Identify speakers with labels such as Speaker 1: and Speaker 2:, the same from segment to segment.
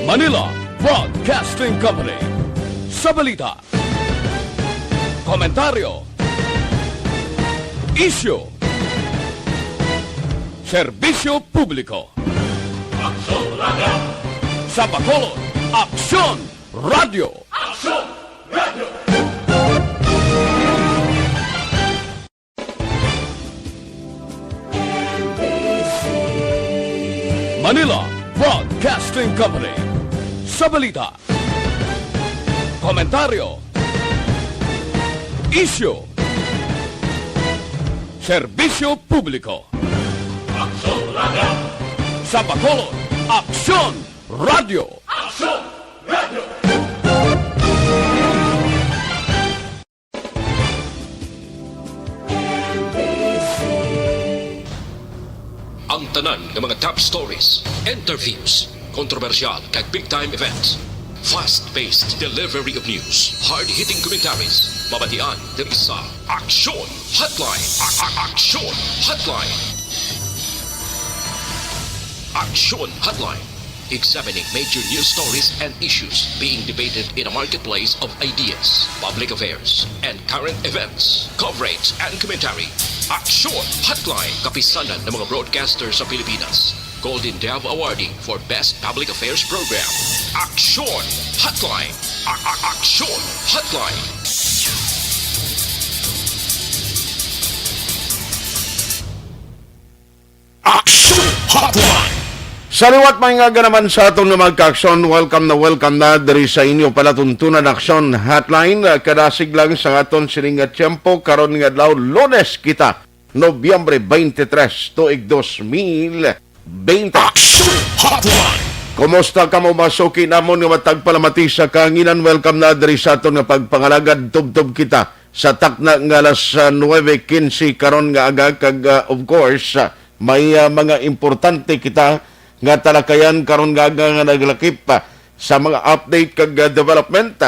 Speaker 1: Manila Broadcasting Company. Sa balita, komentaryo, issue, serbisyo publiko. Aksyon Radio! Sa Bacolod, Aksyon Radio! Aksyon Radio! Manila Broadcasting Company. Sa balita, komentaryo, issue, serbisyo publiko. Aksyon Radio! Sa Bacolod, Aksyon Radio! Aksyon Radio!
Speaker 2: Ang tanan ng mga top stories, interviews, kontrobersyal kag big-time events. Fast-paced delivery of news, hard-hitting commentaries, mabatian diri sa Aksyon Hotline. Aksyon Hotline. Aksyon Hotline. Examining major news stories and issues being debated in a marketplace of ideas, public affairs, and current events. Coverage and commentary. Aksyon Hotline. Kapisanan ng mga broadcaster sa Pilipinas. Golden Dove Awarding for Best Public Affairs Program. Aksyon Hotline. Aksyon Hotline.
Speaker 3: Aksyon Hotline.
Speaker 4: Saliwat mga naman sa atong na magka-aksyon, welcome na diri sa inyo palatuntunan Aksyon Hotline. Kadasig lang sa aton sining nga tiyempo karon nga adlaw Lunes kita, Nobyembre 23, tuig 2020.
Speaker 3: Aksyon Hotline.
Speaker 4: Kumusta ka mo masuki namon nga matagpalamati sa kanginan? Welcome na diri sa aton nga pagpangalagad tubtob kita sa takna nga alas 9:15 karon nga aga kag of course may mga importante kita nga talakayan karon nga naglakip sa mga update kag development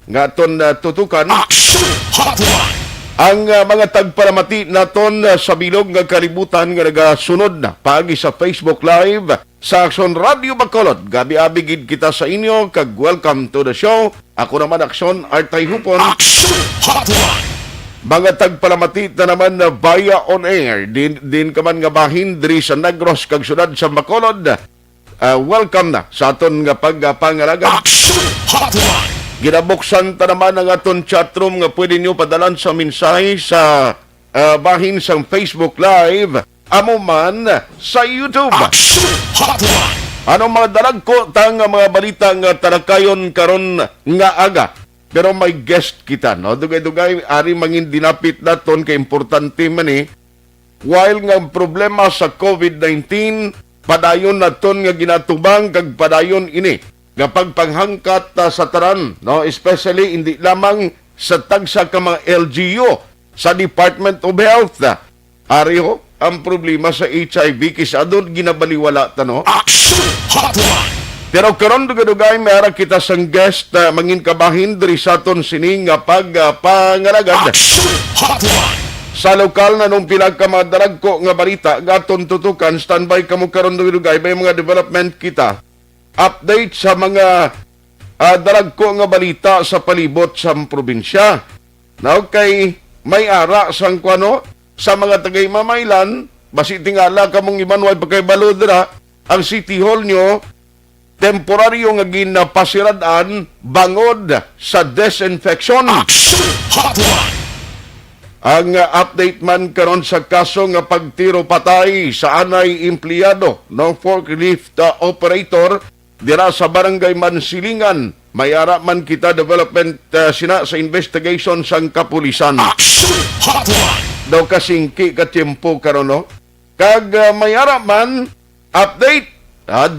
Speaker 4: nga aton tutukan.
Speaker 3: Aksyon Hotline.
Speaker 4: Ang mga tagpalamati naton sa bilog nga kalibutan nga nagasunod na paagi sa Facebook Live sa Aksyon Radio Bacolod. Gabi-abi gid kita sa inyo kag welcome to the show. Ako naman Aksyon Artay Hupon.
Speaker 3: Aksyon Hotline.
Speaker 4: Mga tagpalamati na naman na via on air. Din ka man nga bahin diri sa Negros kag syudad sa Bacolod. Welcome na sa aton nga pagpangalaga.
Speaker 3: Aksyon Hotline.
Speaker 4: Ginabuksan ta naman ang aton chatroom nga pwede nyo padalan sa mensahe sa bahin sa Facebook Live. Amo man sa YouTube.
Speaker 3: Aksyon Hotline.
Speaker 4: Anong mga dalag ko tang mga balita nga talakayon karon nga aga. Pero may guest kita, no? Dugay-dugay, ari mangin dinapit naton kay importante man While nga problema sa COVID-19, padayon naton nga ginatubang kag padayon ini nga pagpanghangkat sa taran, no? Especially hindi lamang sa tagsa ka mga LGU sa Department of Health. Ari ho, ang problema sa HIV kisadon ginabaliwala ta, no?
Speaker 3: Aksyon Hotline.
Speaker 4: Pero karon dugay-dugay mayara kita sang guest mangin kabahin diri sa aton sining nga pagpangalagad.
Speaker 3: Aksyon Hotline.
Speaker 4: Sa lokal na nung pinagkamadarag ko nga balita, gaton tutukan, standby kamo karon dugay-dugay, may mga development kita. Update sa mga darag ko nga balita sa palibot sa probinsya. Now, kay may ara sang kwano, sa mga tagay mamaylan, basi tingala kamong imanway pagkaibalo dira, ang City Hall nyo, temporaryo nga ginapasiradaan bangod sa disinfection.
Speaker 3: Aksyon Hotline.
Speaker 4: Ang update man karon sa kaso nga pagtiro patay sa anay empleyado ng forklift operator dira sa barangay Mansilingan. Mayara man kita development sina sa investigation sang kapulisan.
Speaker 3: Aksyon Hotline.
Speaker 4: Daw kasingki ka tiyempo karon, no? Kag mayara man update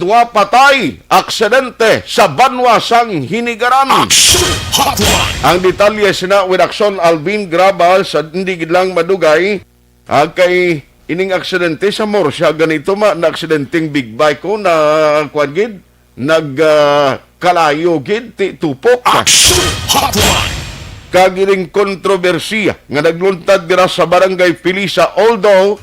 Speaker 4: dua patay aksidente sa Banwa sang Hinigaran.
Speaker 3: Aksyon Hotline.
Speaker 4: Ang detalye sina with Aksyon Alvin Grabal sa hindi gid lang madugay kay ining aksidente sa Morsya ganito na aksidenteng big bike ko na kuan gid nagkalayo gid ti tupok.
Speaker 3: Aksyon Hotline.
Speaker 4: Kagiring kontrobersiya nga nagluntad dira sa barangay Pilisa, although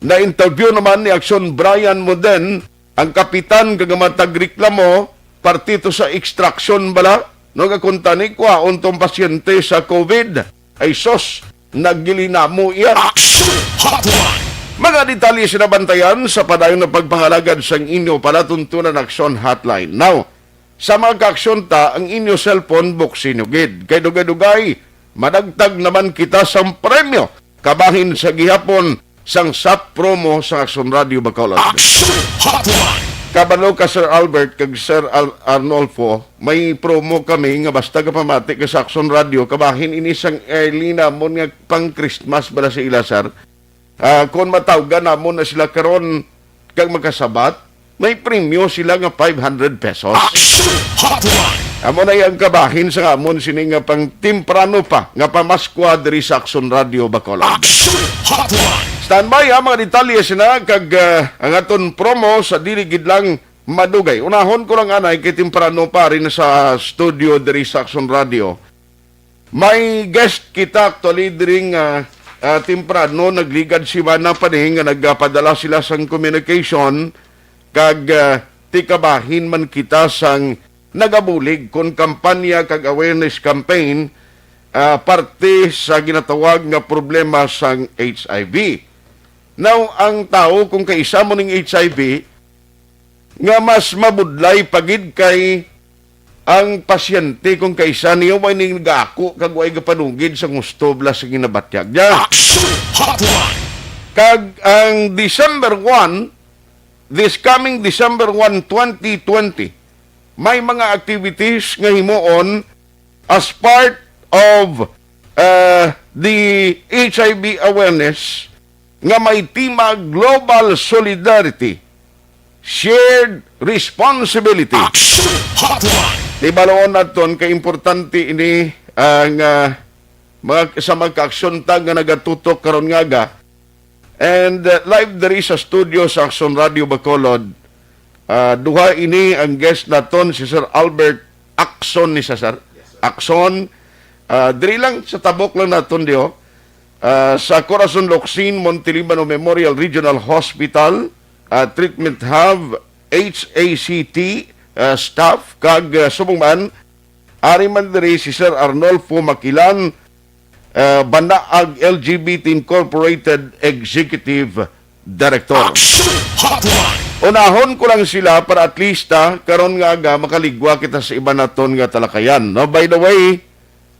Speaker 4: na-interview naman ni Aksyon Brian Moden ang kapitan kagamatag reklamo partito sa extraction bala, no kakuntani ko untong pasyente sa COVID. Ay sos, naggilinamo iya.
Speaker 3: Action Hotline.
Speaker 4: Mga detalye sinabantayan sa padayon na pagpahalagad sa inyo palatuntunan aksyon hotline. Now, sa mga kaaksyon ta, ang inyo cellphone buksin nyo gid. Kay dugay-dugay, madagtag naman kita sa premyo. Kabahin sa gihapon sang SAP promo sa Aksyon Radio Bacolod.
Speaker 3: Action Hotline.
Speaker 4: Kabalo ka Sir Albert kag Sir Arnolfo, may promo kami nga basta ka pamati ka sa Aksyon Radio, kabahin ini sang Erlina mo nga pang Christmas bala sa ila sir. Kung matawgan na mo na sila karon kag magkasabat, may premyo sila nga 500 pesos.
Speaker 3: Action Hotline.
Speaker 4: Amo na yung kabahin sa amon sini nga pang timprano pa nga pamaskwa diri sa Aksyon Radio Bacolod.
Speaker 3: Action Hotline.
Speaker 4: Standby ha, mga detalye sina kag ang aton promo sa dili gid lang madugay. Unahon ko lang anay kay timprano pa rin sa studio diri sa Aksyon Radio. May guest kita actually diri timprano nagligad si Mana paning nga nagpadala sila sang communication kag tikabahin man kita sang nagabulig kon kampanya kag awareness campaign parte sa ginatawag nga problema sang HIV. Now, ang tao kung kaisa mo ning HIV nga mas mabudlay pagid kay ang pasyente kung kaisa niyo may ning gako kag way gapanugid sa gusto bla sa ginabatyag niya.
Speaker 3: Action Hotline.
Speaker 4: Kag ang this coming December 1, 2020, may mga activities nga himuon as part of the HIV awareness nga may tema Global Solidarity, Shared Responsibility.
Speaker 3: Action Hotline.
Speaker 4: Di baloon naton kay importante ini ang sa magka-aksyon tag nga nagatutok karon nga ga. And live diri sa studio sa Aksyon Radio Bacolod. Duha ini ang guest naton si Sir Albert Akson ni Sir. Akson. Diri lang sa tabok lang naton diyo. Sa Corazon Locsin, Montelibano Memorial Regional Hospital, Treatment Hub, HACT, staff, kag subong ari man diri si Sir Arnolfo Makilan, Banaag LGBT Incorporated Executive Director.
Speaker 3: Action Hotline.
Speaker 4: Unahon ko lang sila para at least karon nga makaligwa kita sa iba naton nga talakayan. No? By the way,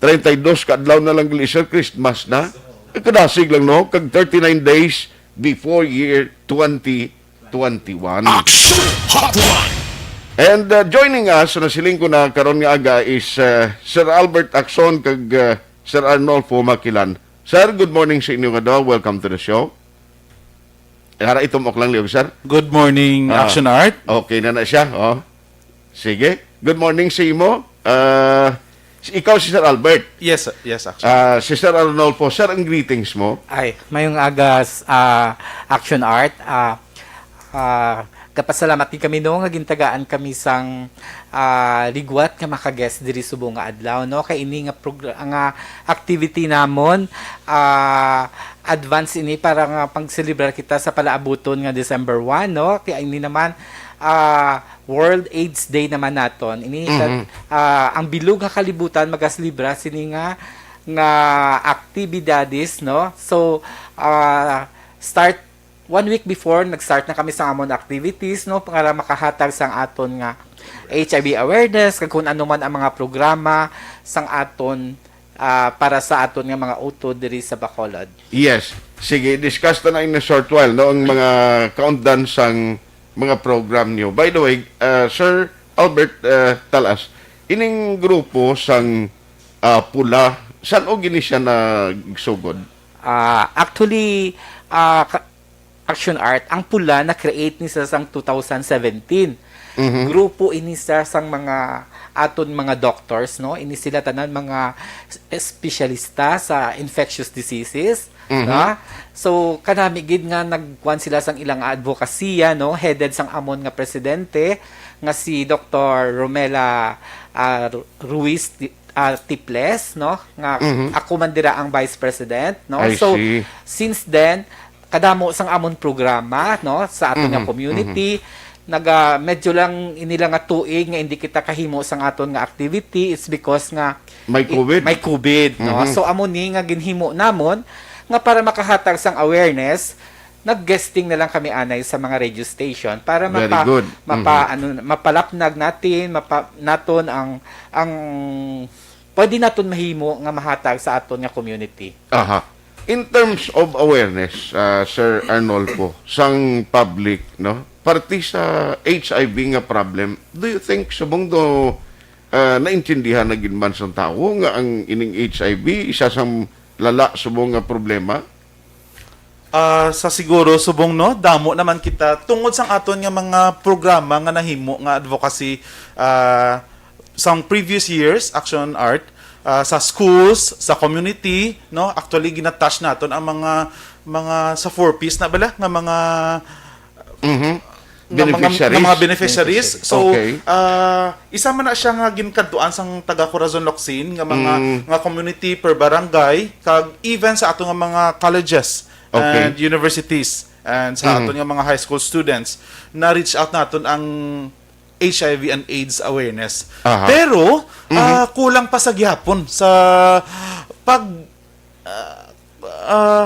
Speaker 4: 32 kaadlaw na lang gali Sir Christmas na. Kadasig lang no, kag 39 days before year 2021.
Speaker 3: Action Hotline.
Speaker 4: And joining us, nasiling ko na karon nga aga is Sir Albert Akson kag Sir Arnolfo Makilan. Sir, good morning sa inyo nga daw. Welcome to the show. Hara itumok lang liyo, sir.
Speaker 5: Good morning, Action Art.
Speaker 4: Okay na siya. Oh. Sige. Good morning sa imo. Ikaw si Sir Albert.
Speaker 5: Yes, Action.
Speaker 4: Si Sir Arnolfo, sir, ang greetings mo.
Speaker 6: Ay, mayong agas Action Art. Kapasalamat din kami no, nga gintagaan kami sang ligwat nga makaguest diri subong nga adlaw no, kay ini nga nga activity namon advance ini para nga pang-celebrar kita sa palaabuton nga December 1 no, kaya ini naman World AIDS Day naman naton. Ini ang bilog nga kalibutan magaslibra sini nga aktibidades no. So start 1 week before nag-start na kami sa amon activities no para makahatag sang aton nga HIV awareness kag kung ano man ang mga programa sang aton para sa aton nga mga utod diri sa Bacolod.
Speaker 4: Yes. Sige, discuss na in a short while no ang mga countdown sang mga program niyo. By the way, Sir Albert talas, ining grupo sang pula, saan o gini siya na sugod?
Speaker 6: Actually, Action Art, ang pula na-create ni sa sang 2017. Grupo ini sa sang mga aton mga doctors, no? Ini sila tanan mga espesyalista sa infectious diseases. No? So, kanami gid nga nagkuan sila sang ilang advokasya, no? Headed sang amon nga presidente nga si Dr. Romela Ruiz Tiples, no? Nga ako man dira ang vice president, no?
Speaker 4: I
Speaker 6: So,
Speaker 4: see.
Speaker 6: since then, kadamo sang amon programa, no? Sa aton nga community, medyo lang inila nga tuig nga hindi kita kahimo sang aton nga activity. It's because nga
Speaker 4: May COVID?
Speaker 6: may COVID, no? So amo ni nga ginhimo namon nga para makahatag sang awareness, nag-guesting na lang kami anay sa mga radio station para
Speaker 4: Very good.
Speaker 6: mapalapnag natin, naton ang pwede naton mahimo nga mahatag sa aton nga community.
Speaker 4: Aha. In terms of awareness, Sir Arnolfo, sang public, no? Parti sa HIV nga problem, do you think sa mundo naintindihan na ginman sa tao nga ang ining HIV isa sang lala subong nga problema?
Speaker 5: Sa siguro subong no, damo naman kita tungod sang aton nga mga programa nga nahimo nga advocacy sang previous years Action Art sa schools, sa community, no, actually ginatouch naton ang mga sa 4Ps na bala nga mga
Speaker 4: Beneficiaries.
Speaker 5: mga beneficiaries. So,
Speaker 4: Okay.
Speaker 5: isa man na siya nga ginkantuan sang taga Corazon Locsin nga mga nga community per barangay kag even sa ato nga mga colleges
Speaker 4: Okay.
Speaker 5: and universities and sa ato nga mga high school students na reach out naton ang HIV and AIDS awareness.
Speaker 4: Aha.
Speaker 5: Pero kulang pa sa gyapon sa pag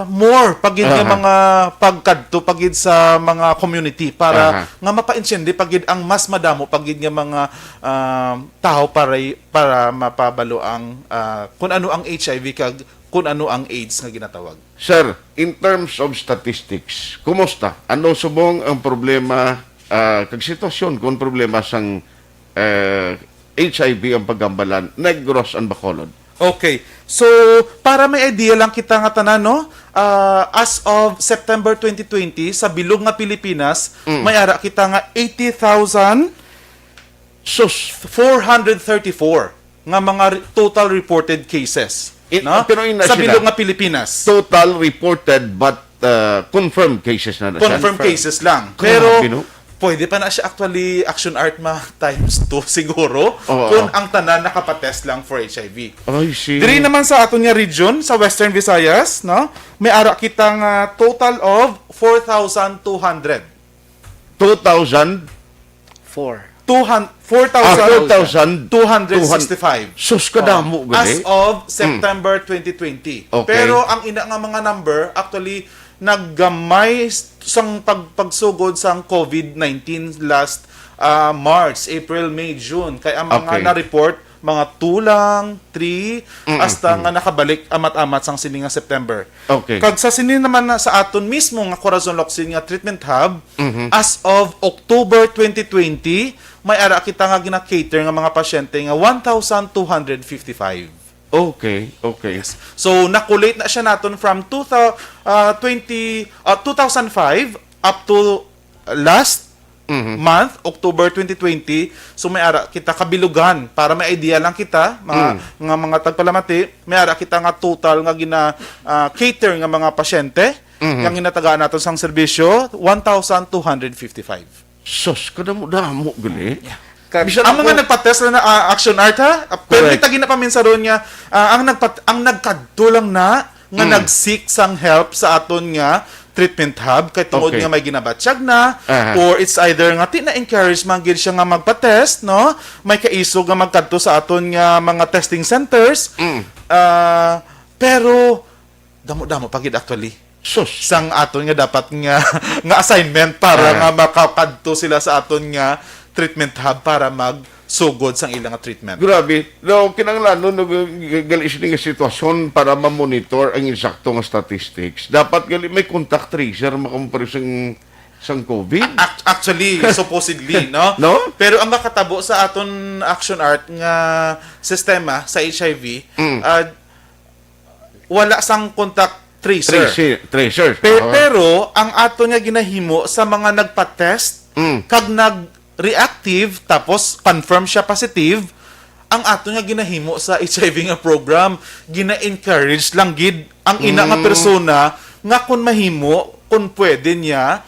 Speaker 5: more pagid nga
Speaker 4: Aha.
Speaker 5: mga pagkadto pagid sa mga community para
Speaker 4: Aha.
Speaker 5: nga mapa-insyende pagid ang mas madamo pagid nga mga tao para mapabalo ang kung ano ang HIV kag kung ano ang AIDS nga ginatawag.
Speaker 4: Sir, in terms of statistics, kumusta? Ano subong ang problema kag sitwasyon kung problema sang HIV ang paggambalan Negros and Bacolod?
Speaker 5: Okay. So, para may idea lang kita nga tanan, no? As of September 2020, sa bilog nga Pilipinas, may ara kita nga 80,434 nga mga total reported cases. No?
Speaker 4: Pero yun na
Speaker 5: Sa
Speaker 4: sila.
Speaker 5: bilog nga Pilipinas.
Speaker 4: Total reported but confirmed cases na siya.
Speaker 5: Confirmed cases lang.
Speaker 4: Grabe,
Speaker 5: Pero,
Speaker 4: no?
Speaker 5: pwede pa na siya actually Action Art times 2 siguro
Speaker 4: Oo.
Speaker 5: kung ang tanan nakapatest lang for HIV.
Speaker 4: I see.
Speaker 5: Diri naman sa aton nga region sa Western Visayas, no? May ara kitang total of 4,200.
Speaker 4: 2,000?
Speaker 5: 4,265.
Speaker 4: Sus, kadamo,
Speaker 5: As
Speaker 4: gali.
Speaker 5: of September 2020.
Speaker 4: Okay.
Speaker 5: Pero ang ina nga mga number, actually, naggamay sang pagsugod sang COVID-19 last March, April, May, June. Kaya ang mga
Speaker 4: Okay.
Speaker 5: na-report, mga 2 lang, 3, hasta nga nakabalik amat-amat sang sini nga September.
Speaker 4: Okay.
Speaker 5: Kag sa sini naman na sa aton mismo nga Corazon Locsin nga treatment hub, as of October 2020, may ara kita nga gina-cater nga mga pasyente nga 1,255.
Speaker 4: Okay, okay.
Speaker 5: So nakulate na siya naton from 2005 up to last month, October 2020. So may ara kita kabilugan para may idea lang kita mga tagpalamati, may ara kita nga total nga gina cater nga mga pasyente nga ginatagaan naton sang serbisyo 1,255.
Speaker 4: Sus, kadamo-damo, gali.
Speaker 6: Kag-
Speaker 5: Ang mga nagpa-test na Action Art ha, pero
Speaker 4: Correct.
Speaker 5: kita ginapaminsa ron nga ang nagkadto lang na nga nag-seek sang help sa aton nga treatment hub kay tungod
Speaker 4: Okay.
Speaker 5: nga may ginabatsyag na
Speaker 4: Aha.
Speaker 5: or it's either nga na-encourage man gid siya nga magpa-test, no? May kaisog nga magkadto sa aton nga mga testing centers. Pero damo-damo pagid actually
Speaker 4: Sus.
Speaker 5: sang aton nga dapat nga nga assignment para nga makakadto sila sa aton nga treatment hub para magsugod sang ilang nga treatment.
Speaker 4: Grabe. No, kinanglan no galis ni nga sitwasyon para ma-monitor ang insakto nga statistics. Dapat gali may contact tracer makumpare sang COVID.
Speaker 5: Actually, supposedly, no?
Speaker 4: No?
Speaker 5: Pero ang makatabo sa aton Action Art nga sistema sa HIV, wala sang contact tracer.
Speaker 4: Tracer.
Speaker 5: Pero ang ato nga ginahimo sa mga nagpa-test kag nag-reactive tapos confirm siya positive, ang ato nga ginahimo sa HIV nga program, gina-encourage lang gid ang ina nga persona nga kung mahimo, kung pwede niya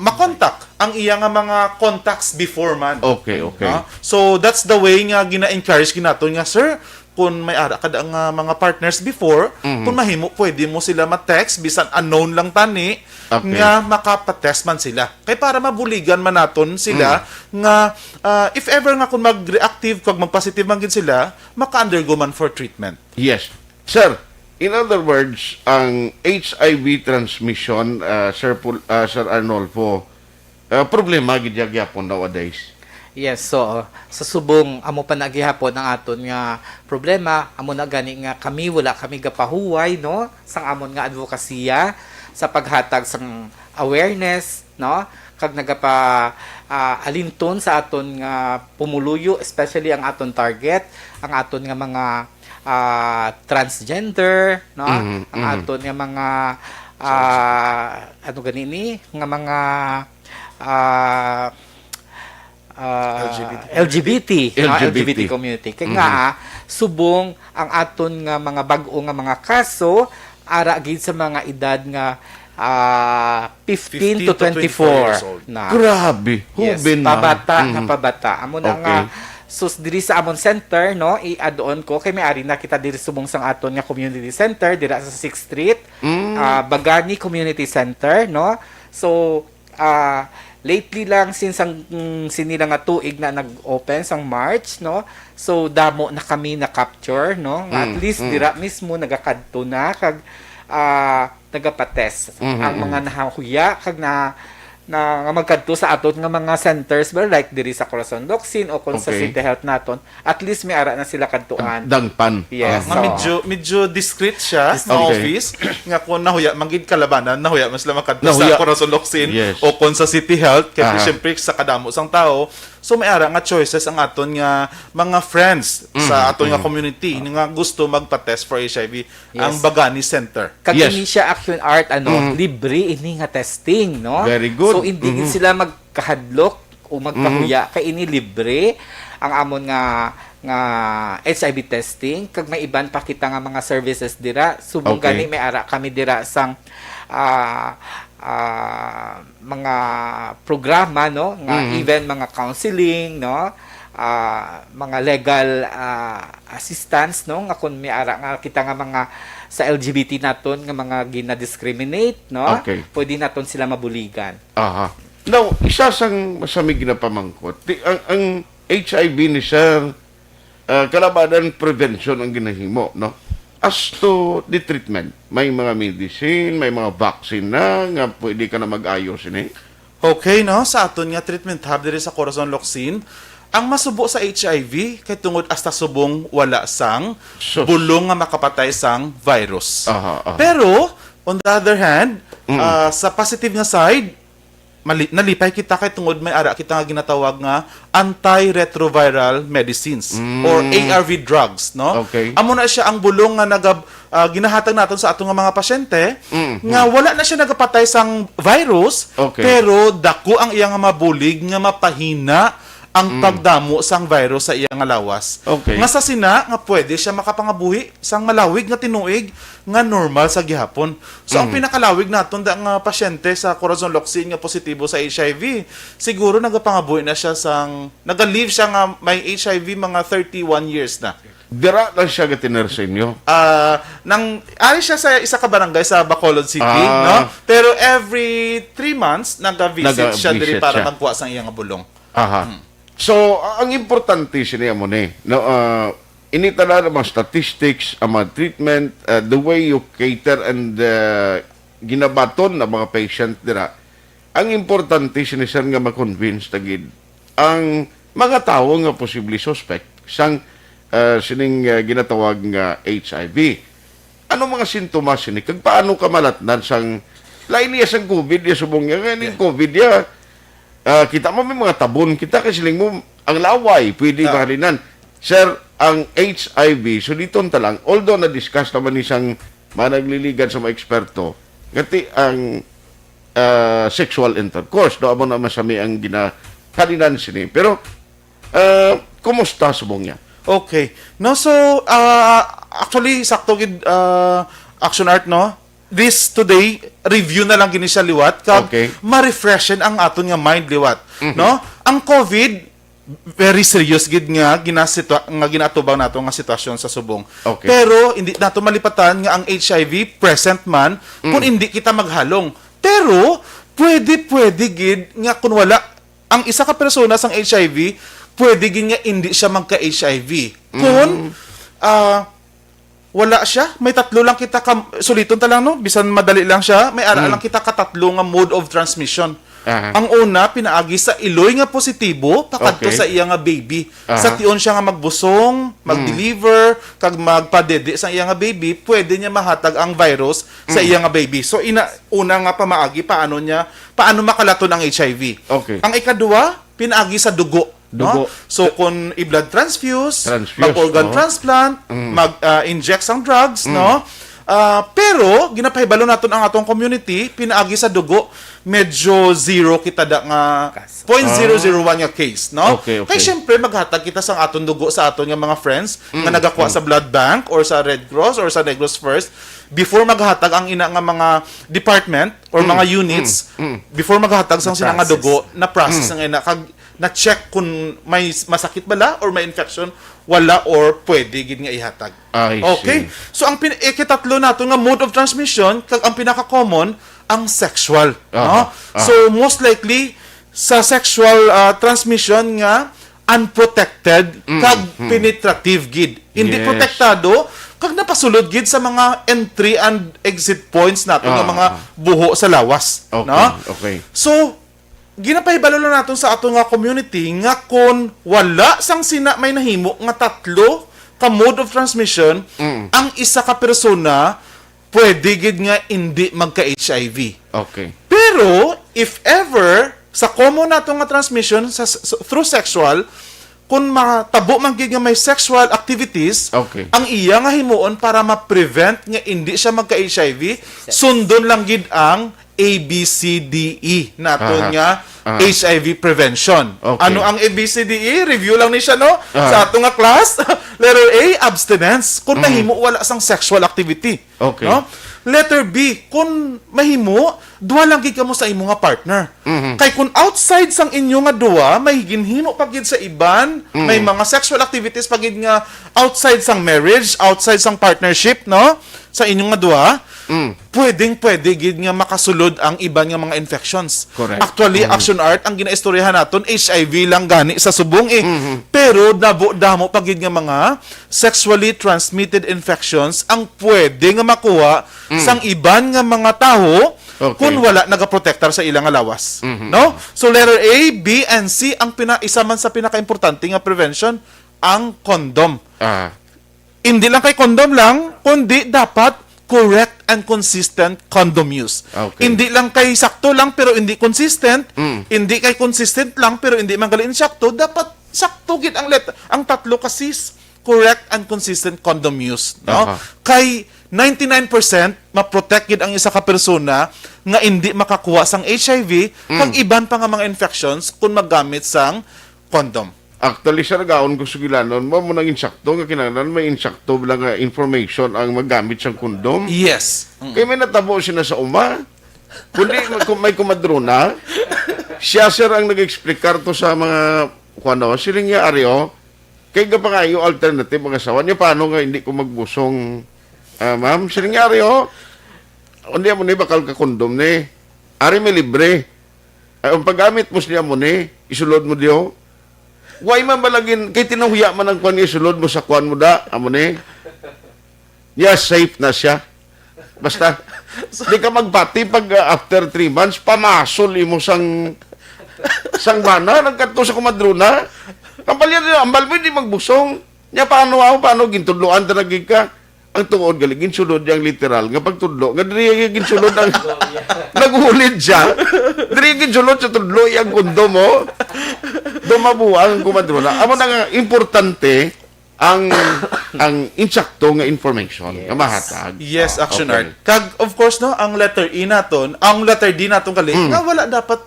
Speaker 5: ma-contact ang iya nga mga contacts before man.
Speaker 4: Okay, okay.
Speaker 5: So that's the way nga gina-encourage ginaton nga, sir, kung may ara kada nga mga partners before, kung mahimo pwede mo sila ma-text bisan unknown lang tani
Speaker 4: Okay.
Speaker 5: nga makapatest man sila. Kay para mabuligan man naton sila nga if ever nga kung mag-reactive kag mag-positive man gid sila, maka-undergo man for treatment.
Speaker 4: Yes. Sir, in other words, ang HIV transmission, Sir Arnolfo, problema gid gyapon nowadays.
Speaker 6: Yes, so sa subong amo pa nagihapon ang aton nga problema, amo na gani nga kami wala kami gapahuway no sang amon nga advokasya sa paghatag sang awareness no kag nagapa alinton sa aton nga pumuluyo, especially ang aton target, ang aton nga mga transgender no ang aton nga mga ano ganini nga mga LGBT community. Kaya nga, subong ang aton nga mga bag-o nga mga kaso, ara gid sa mga edad nga 15 to 24
Speaker 5: years old.
Speaker 6: na.
Speaker 4: Grabe.
Speaker 6: Yes,
Speaker 4: Hubin na.
Speaker 6: pabata nga pabata. Amo na
Speaker 4: Okay.
Speaker 6: nga sus diri sa amon center no i-add-on ko kay may ari na kita diri subong sang aton nga community center dira sa 6th Street, Bagani Community Center no. So lately lang since ang sinila nga tuig na nag-open sang March no. So damo na kami na capture no. Nga at least dira mismo nagakadto na kag nagapatest ang mga nahuya kag na nga magkadto sa aton nga mga centers like diri sa Corazon Locsin o kung sa
Speaker 4: Okay.
Speaker 6: City Health naton, at least may ara na sila kadtuan.
Speaker 4: Dangpan.
Speaker 6: Yes.
Speaker 5: Nga
Speaker 6: So,
Speaker 5: medyo discreet siya
Speaker 4: Okay.
Speaker 5: sa office nga kung nahuya manggid kalabanan nahuya man sila makadto
Speaker 4: Nahuya.
Speaker 5: sa Corazon Locsin
Speaker 4: Yes.
Speaker 5: o kung sa City Health kaya
Speaker 4: Aha.
Speaker 5: syempre sa kadamo sang tao, so may ara nga choices ang aton nga mga friends sa aton nga community nga gusto magpa-test for HIV ang Bagani Center.
Speaker 6: kag
Speaker 4: Yes.
Speaker 6: ini siya action art libre ini nga testing no.
Speaker 4: Very good.
Speaker 6: So hindi gid sila magkahadlok o magkahuya kay ini libre ang amon nga HIV testing kag may iban pa kita nga mga services dira subong
Speaker 4: Okay.
Speaker 6: gani may ara kami dira sang mga programa no nga even mga counseling no mga legal assistance no nga kun may ara nga kita nga mga sa LGBT naton nga mga gina-discriminate no
Speaker 4: Okay.
Speaker 6: pwede naton sila mabuligan.
Speaker 4: Aha. Now, isa sang masamig na pamangkot. Ang HIV ni Sir, kalabanan prevention ang ginahimo, no? As to the treatment, may mga medicine, may mga vaccine na nga pwede ka na mag-ayos ini.
Speaker 5: Okay, no? Sa aton nga treatment hub diri sa Corazon Locsin, ang masubo sa HIV kay tungod hasta subong wala sang
Speaker 4: Sus.
Speaker 5: bulong nga makapatay sang virus.
Speaker 4: Aha, aha.
Speaker 5: Pero on the other hand, sa positive nga side, nalipay kita kay tungod may ara kita nga ginatawag nga antiretroviral medicines or ARV drugs, no?
Speaker 4: Okay.
Speaker 5: Amo na siya ang bulong nga ginahatag naton sa atong nga mga pasyente nga wala na siya nagapatay sang virus,
Speaker 4: Okay.
Speaker 5: pero dako ang iyang nga mabulig nga mapahina ang pagdamo sang virus sa iyang nga lawas.
Speaker 4: Okay.
Speaker 5: Nga sa sina nga pwede siya makapangabuhi sang malawig nga tinuig nga normal sa gihapon. So ang pinakalawig naton da nga pasyente sa Corazon Locsin nga positibo sa HIV, siguro nagapangabuhi na siya sang naga-live siya nga may HIV mga 31 years na.
Speaker 4: Dira lang siya gatiner sa inyo.
Speaker 5: Nang ari siya sa isa ka barangay sa Bacolod City, no? Pero every 3 months naga-visit siya diri
Speaker 4: Naga-visit
Speaker 5: para
Speaker 4: siya.
Speaker 5: magkuha sang iyang nga bulong.
Speaker 4: Aha. So, ang importante siya mo ni, no, initala ng mga statistics, ang mga treatment, the way you cater and ginabaton ng mga patient dira. Ang importante siya nga ma-convince tagid ang mga tao nga possibly suspect sang sining ginatawag nga HIV. Ano mga sintomas sini? Kag paano ka malatnan sang lain niya sang COVID, ya subong nga ning COVID ya. Kita mo may mga tabon, kita kasi siling mo ang laway, pwede mahalinan. Sir, ang HIV, so dito talang, although na-discuss naman isang managliligan sa mga eksperto, ngati ang sexual intercourse, do amo na masami ang ginahalinan sini. Pero, kumusta subong niya?
Speaker 5: Okay. No, so actually sakto gid action art, no? This today review na lang gini siya liwat kag
Speaker 4: Okay.
Speaker 5: ma-refreshen ang aton nga mind liwat, no? Ang COVID very serious gid nga ginatubang nato nga sitwasyon sa subong.
Speaker 4: Okay.
Speaker 5: Pero hindi nato malipatan nga ang HIV present man kung hindi kita maghalong. Pero pwede gid nga kun wala ang isa ka persona sang HIV, pwede gid nga hindi siya magka-HIV. Kung wala siya, may tatlo lang kita suliton ta lang no, bisan madali lang siya, may ara lang kita katatlo nga mode of transmission. Ang una pinaagi sa iloy nga positibo pakadto
Speaker 4: Okay.
Speaker 5: sa iya nga baby. Sa tion siya nga magbusong, mag-deliver, kag magpadede sa iya nga baby, pwede niya mahatag ang virus sa iya nga baby. So una nga pamaagi paano makalaton ang HIV.
Speaker 4: Okay.
Speaker 5: Ang ikaduha, pinaagi sa dugo.
Speaker 4: Dugo.
Speaker 5: No? So kung i-blood transfuse,
Speaker 4: Transfuse,
Speaker 5: mag-organ
Speaker 4: oo.
Speaker 5: transplant, mag-inject sang drugs, no? Pero ginapahibalo naton ang atong community pinaagi sa dugo medyo zero kita da nga 0.001 nga case, no?
Speaker 4: Okay.
Speaker 5: Kay syempre maghatag kita sang aton dugo sa aton nga mga friends nga nagakuha sa blood bank or sa Red Cross or sa Negros First before maghatag ang ina nga mga department or mga units before maghatag sang sila nga dugo na process ang ina kag na-check kung may masakit bala or may infection, wala or pwede gid nga ihatag.
Speaker 4: I see.
Speaker 5: Okay? So ang ikitatlo nato nga mode of transmission kag ang pinaka-common ang sexual, no? So most likely sa sexual transmission nga unprotected kag penetrative gid. Hindi
Speaker 4: Yes.
Speaker 5: protektado kag napasulod gid sa mga entry and exit points nato nga mga buho sa lawas,
Speaker 4: Okay.
Speaker 5: no?
Speaker 4: Okay.
Speaker 5: So ginapahibalo lang natin sa ato nga community nga kung wala sang sina may nahimo nga tatlo ka mode of transmission, ang isa ka persona pwede gid nga hindi magka-HIV.
Speaker 4: Okay.
Speaker 5: Pero if ever sa common nato nga transmission through sexual, kung matabo man gid nga may sexual activities,
Speaker 4: Okay.
Speaker 5: ang iya nga himuon para ma-prevent nga hindi siya magka-HIV, sundon lang gid ang ABCDE naton nga HIV prevention.
Speaker 4: Okay.
Speaker 5: Ano ang ABCDE? Review lang ni siya, no? Sa ato nga class. Letter A, abstinence. Kung nahimo, wala sang sexual activity.
Speaker 4: Okay.
Speaker 5: No? Letter B, kung mahimo, duwa lang gid kamo sa imo nga partner. Kay kung outside sang inyo nga duwa, may ginhimo pagid sa iban, may mga sexual activities pagid nga outside sang marriage, outside sang partnership, no? Sa inyo nga duwa, pwede gid nga makasulod ang iban nga mga infections.
Speaker 4: Correct.
Speaker 5: Actually, Action Art, ang ginaistoryahan naton, HIV lang gani sa subong eh. Pero damo pagid nga mga sexually transmitted infections ang pwede nga makuha sang iban nga mga tawo kung wala nagaprotektar sa ilang nga lawas. No? So letter A, B, and C ang isa man sa pinaka-importante nga prevention, ang condom. Hindi lang kay condom lang, kundi dapat correct and consistent condom use.
Speaker 4: Okay.
Speaker 5: Hindi lang kay sakto lang pero hindi consistent, hindi kay consistent lang pero hindi magaling sakto, dapat sakto gid ang tatlo kasi correct and consistent condom use, no? Kay 99% ma-protect gid ang isa ka persona nga hindi makakuha sang HIV kag iban pa nga mga infections kung maggamit sang condom.
Speaker 4: Actually, sa nagaon ko sugilanon, mo nang insakto nga kinahanglan may insakto lang nga information ang maggamit siyang kondom.
Speaker 5: Yes.
Speaker 4: Kaya may natabo siya na sa uma. Kundi may kumadrona, siya sir ang nag-explikar to sa mga kuano, siling niya aryo, kay ga pa kayo alternative mga asawa niya, paano nga hindi ko magbusong, ma'am, siling niya aryo, hindi mo ni bakal ka kondom ni, ari may libre. Ang paggamit mo siya mo ni, isulod mo diyo, why man balagin, kay tinahuya man ang kwan niya, sulod mo sa kwan mo da, amo ni. Yes, safe na siya. Basta, di ka magpati pag after 3 months, pamasol imo sang bana, nagkanto sa kumadrona. Kampalyan nila, ambal mo hindi magbusong. Nya paano gintudloan talagig ka. Ang tungod galing, ginsulod yung literal. Nga pagtudlo, nga diri ginsulod ang naguhulid siya. Diri ginsulod sa tudlo yung kundo mo. Dumabuang kumadrona. Amo na nga, importante ang insakto nga information nga mahatag.
Speaker 5: Yes, Action
Speaker 4: okay.
Speaker 5: Art. Kag of course no, ang letter E naton, ang letter D naton kali, nga wala dapat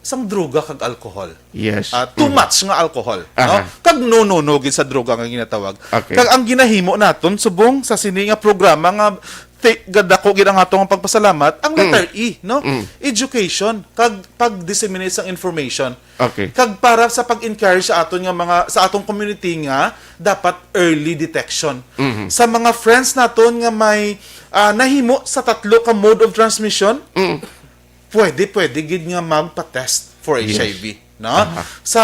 Speaker 5: sang droga kag alcohol.
Speaker 4: Yes.
Speaker 5: Too much nga alcohol, no?
Speaker 4: Aha.
Speaker 5: Kag no gid sa droga nga ginatawag.
Speaker 4: Okay.
Speaker 5: Kag ang ginahimo naton subong sa sini nga programa nga gadako gid ang atong pagpasalamat ang letter E, no? Education kag pag-disseminate sang information.
Speaker 4: Okay.
Speaker 5: Kag para sa pag-encourage sa aton nga mga sa atong community nga dapat early detection. Sa mga friends naton nga may nahimo sa 3 ka mode of transmission, pwede gid nga magpa-test for HIV, no? Sa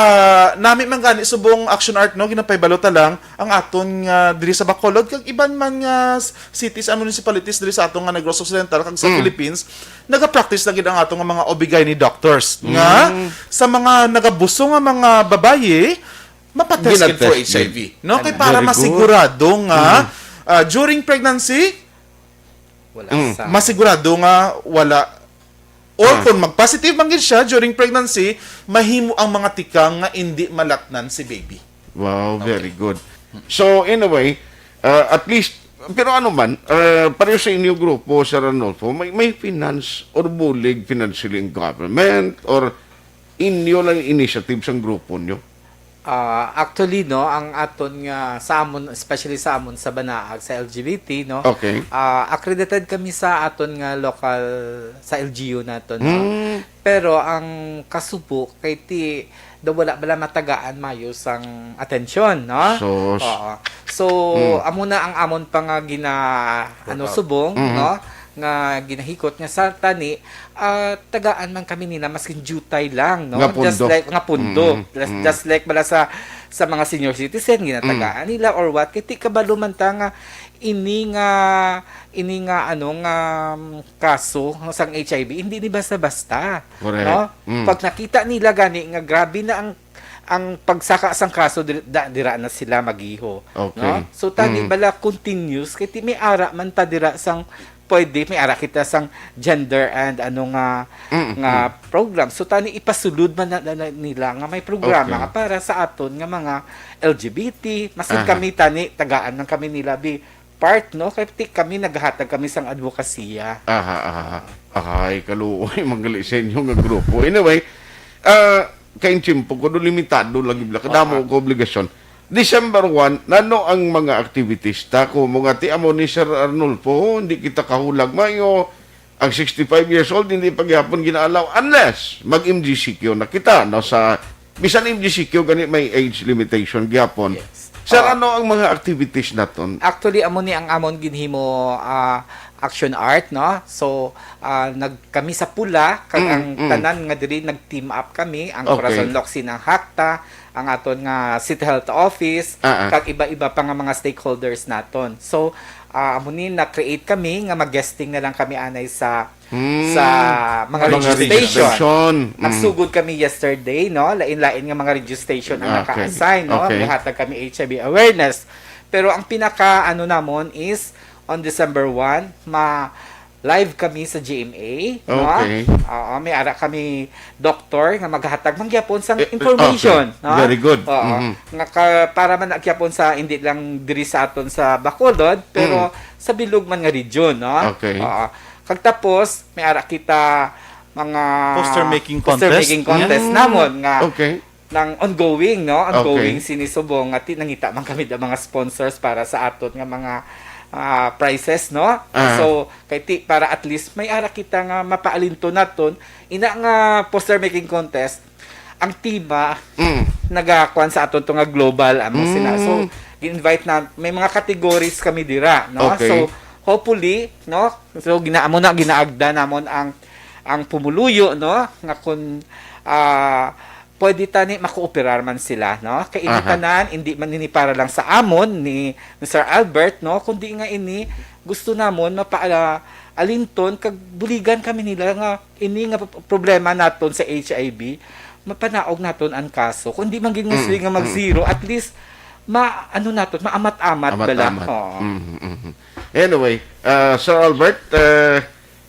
Speaker 5: nami man gani subong action art, no, ginapaybalota lang ang aton nga diri sa Bacolod kag iban man nga cities and municipalities diri sa aton nga Negros Occidental kag sa Philippines, naga-practice na gid ang aton nga mga OB/GYN doctors nga sa mga nagabuso nga mga babaye mapatest gid for
Speaker 4: Ginatest
Speaker 5: HIV,
Speaker 4: gid.
Speaker 5: no? Kay para
Speaker 4: Very good.
Speaker 5: masigurado nga during pregnancy
Speaker 6: Wala sa...
Speaker 5: masigurado nga wala or kung mag-positive man gid siya during pregnancy, mahimo ang mga tikang nga hindi malatnan si baby.
Speaker 4: Wow, very good. So, in a way, at least, pero ano man, pareho sa inyo grupo, Sir Ranulfo, may finance or bulig financially in government or inyo lang initiative sa grupo nyo?
Speaker 6: Actually, no, ang aton nga sa amon, especially sa amon sa Banaag sa LGBT, no.
Speaker 4: Okay.
Speaker 6: Accredited kami sa aton nga local sa LGU naton, no. Pero ang kasubo kay ti wala bala matagaan mayo sang atensyon, no.
Speaker 4: Sos.
Speaker 6: Oo. So, amo na ang amon pa nga subong, no, nga ginahikot nga sa tani, tagaan man kami nila maskin jutay lang, no,
Speaker 4: Nga
Speaker 6: just
Speaker 4: pundo.
Speaker 6: like nga pundo, just like bala sa mga senior citizen ginatagaan nila or what, kiti kabalo man ta nga ini nga kaso sang HIV hindi ni basta-basta,
Speaker 4: Correct.
Speaker 6: no. Pag nakita nila gani nga grabe na ang pagsaka sang kaso dira na sila magiho,
Speaker 4: Okay.
Speaker 6: no. So tani bala continuous kiti may ara man ta dira sang pwede may ara kita sang gender and nga program. So tani ipasulod man na nila nga may programa
Speaker 4: Okay.
Speaker 6: nga para sa aton nga mga LGBT, masin kami tani tagaan ng kami nila part, no, kay kami naghatag kami sang advokasya.
Speaker 4: Ay, kaluoy, magali sa inyo nga grupo. Anyway, kain chimpo ko, limitado lang ibla. Kadamo ko obligasyon. December 1, nano ang mga activities ta ko mga ti amo ni Sir Arnulfo, hindi kita kahulag mayo ang 65 years old hindi pagyapon ginaalaw unless mag-MGCQ na kita no sa bisan MGCQ gani may age limitation gyapon.
Speaker 6: Yes.
Speaker 4: Sir, ano ang mga activities naton?
Speaker 6: Actually, amo ni ang amon ginhimo action art, no? So, kami sa pula, kag ang tanan nga diri nag-team up kami, ang
Speaker 4: Okay.
Speaker 6: Corazon Locsin ng Hakta, ang aton nga City Health Office, kag iba-iba pa nga mga stakeholders naton. So, amo ni na-create kami nga mag-guesting na lang kami anay sa mga registration. Nagsugod kami yesterday, no? Lain-lain nga mga registration ang
Speaker 4: Okay.
Speaker 6: naka-assign, no?
Speaker 4: Okay.
Speaker 6: Hatag kami HIV awareness. Pero ang pinaka namon is on December 1, live kami sa GMA, no?
Speaker 4: Okay.
Speaker 6: May ara kami doktor nga maghatag mangyapon sang information,
Speaker 4: okay.
Speaker 6: no?
Speaker 4: Very good.
Speaker 6: Oo. Nga para man nagyapon sa hindi lang diri sa aton sa Bacolod, pero sa bilog man nga region, no?
Speaker 4: Okay.
Speaker 6: Oo. Kag tapos may ara kita mga
Speaker 5: Poster making
Speaker 6: contest namon nga
Speaker 4: Okay.
Speaker 6: ng ongoing, no? Ongoing
Speaker 4: Okay.
Speaker 6: sinisubong nga nangita man kami da mga sponsors para sa aton nga mga prizes, no? So kay para at least may ara kita nga mapaalinto naton ina nga poster making contest ang tema nagakuan sa aton to nga global among sila. So gi-invite na may mga categories kami dira, no?
Speaker 4: Okay.
Speaker 6: So hopefully, no? So ginaagda namon ang pumuluyo, no? Nga kun pwede tani makooperar man sila, no? Kay ini tanan hindi man ini para lang sa amon ni Sir Albert, no? Kundi nga ini gusto namon alinton kag buligan kami nila nga ini nga problema naton sa HIV mapanaog naton ang kaso kundi man gid nga sila nga mag-zero at least maamat-amat bala. Oo.
Speaker 4: Anyway, Sir Albert,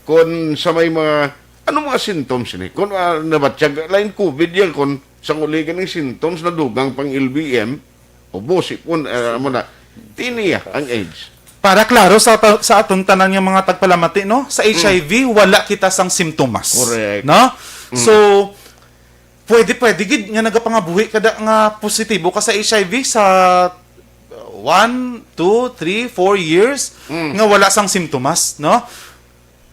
Speaker 4: kung sa may mga ano mga symptoms ni? Kung nabatsyag, lain COVID yan, kung sa uligan ng symptoms na dugang pang LBM, o bosipon, mo na, tiniya ang AIDS.
Speaker 5: Para klaro sa aton tanan nga mga tagpalamati, no? Sa HIV wala kita sang simptomas.
Speaker 4: Correct.
Speaker 5: No? So pwede gid nga nagapangabuhi kada nga positibo ka sa HIV sa 1, 2, 3, 4 years nga wala sang simptomas, no?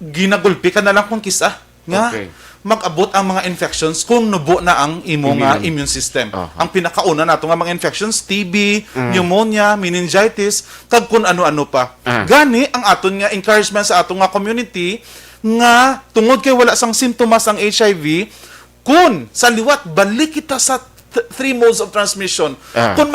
Speaker 5: Ginagulpi ka na lang kung kisa nga
Speaker 4: Okay.
Speaker 5: mag-abot ang mga infections kung nubo na ang imo nga immune system. Ang pinakauna nato nga mga infections, TB, pneumonia, meningitis, kag kun ano-ano pa. Gani ang aton nga encouragement sa aton nga community nga tungod kay wala sang simptomas ang HIV, kun sa liwat balik kita sa three modes of transmission. Kung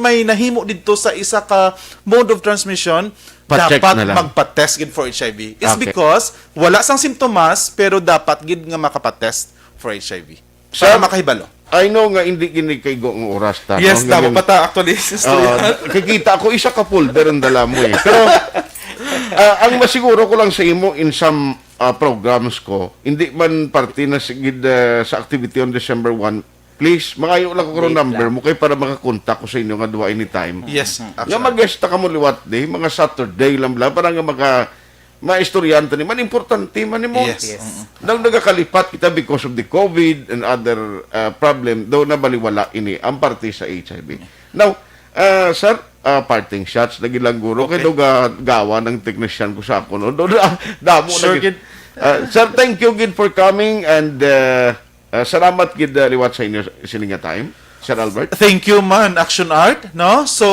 Speaker 5: may nahimo dito sa isa ka mode of transmission,
Speaker 4: Pa-check
Speaker 5: dapat
Speaker 4: na lang.
Speaker 5: magpa-test gid for HIV. It's
Speaker 4: Okay.
Speaker 5: because wala sang simptomas pero dapat gid nga makapa-test for HIV.
Speaker 4: Sir,
Speaker 5: Para makahibalo.
Speaker 4: I know nga hindi gini kay go ang oras ta.
Speaker 5: Yes,
Speaker 4: no?
Speaker 5: tama
Speaker 4: Ngayon-
Speaker 5: pa ta actually.
Speaker 4: Kikita ko isa ka folder ang dala mo eh. Pero ang masiguro ko lang sa imo in some programs ko, hindi man parte na sigid sa activity on December 1, please, mangayo lang ko karon
Speaker 6: Wait
Speaker 4: number
Speaker 6: lang.
Speaker 4: mo kay para makakontak ko sa inyo nga duwa anytime.
Speaker 5: Yes,
Speaker 4: Nga
Speaker 5: actually.
Speaker 4: mag-gesta ka mo liwat day, mga Saturday lang para nga maistoryanta ni man importante man nimo.
Speaker 5: Yes.
Speaker 4: Nang nagakalipat kita because of the COVID and other problem, daw na baliwala ini ang parte sa HIV. Now, sir, parting shots lagi lang guro kay daw gawa ng technician ko sa ako no. Damo
Speaker 5: Sure,
Speaker 4: na gid. Sir, thank you gid for coming and salamat gid liwat sa inyo sininga time. Sir Albert.
Speaker 5: Thank you man, Action Art, no? So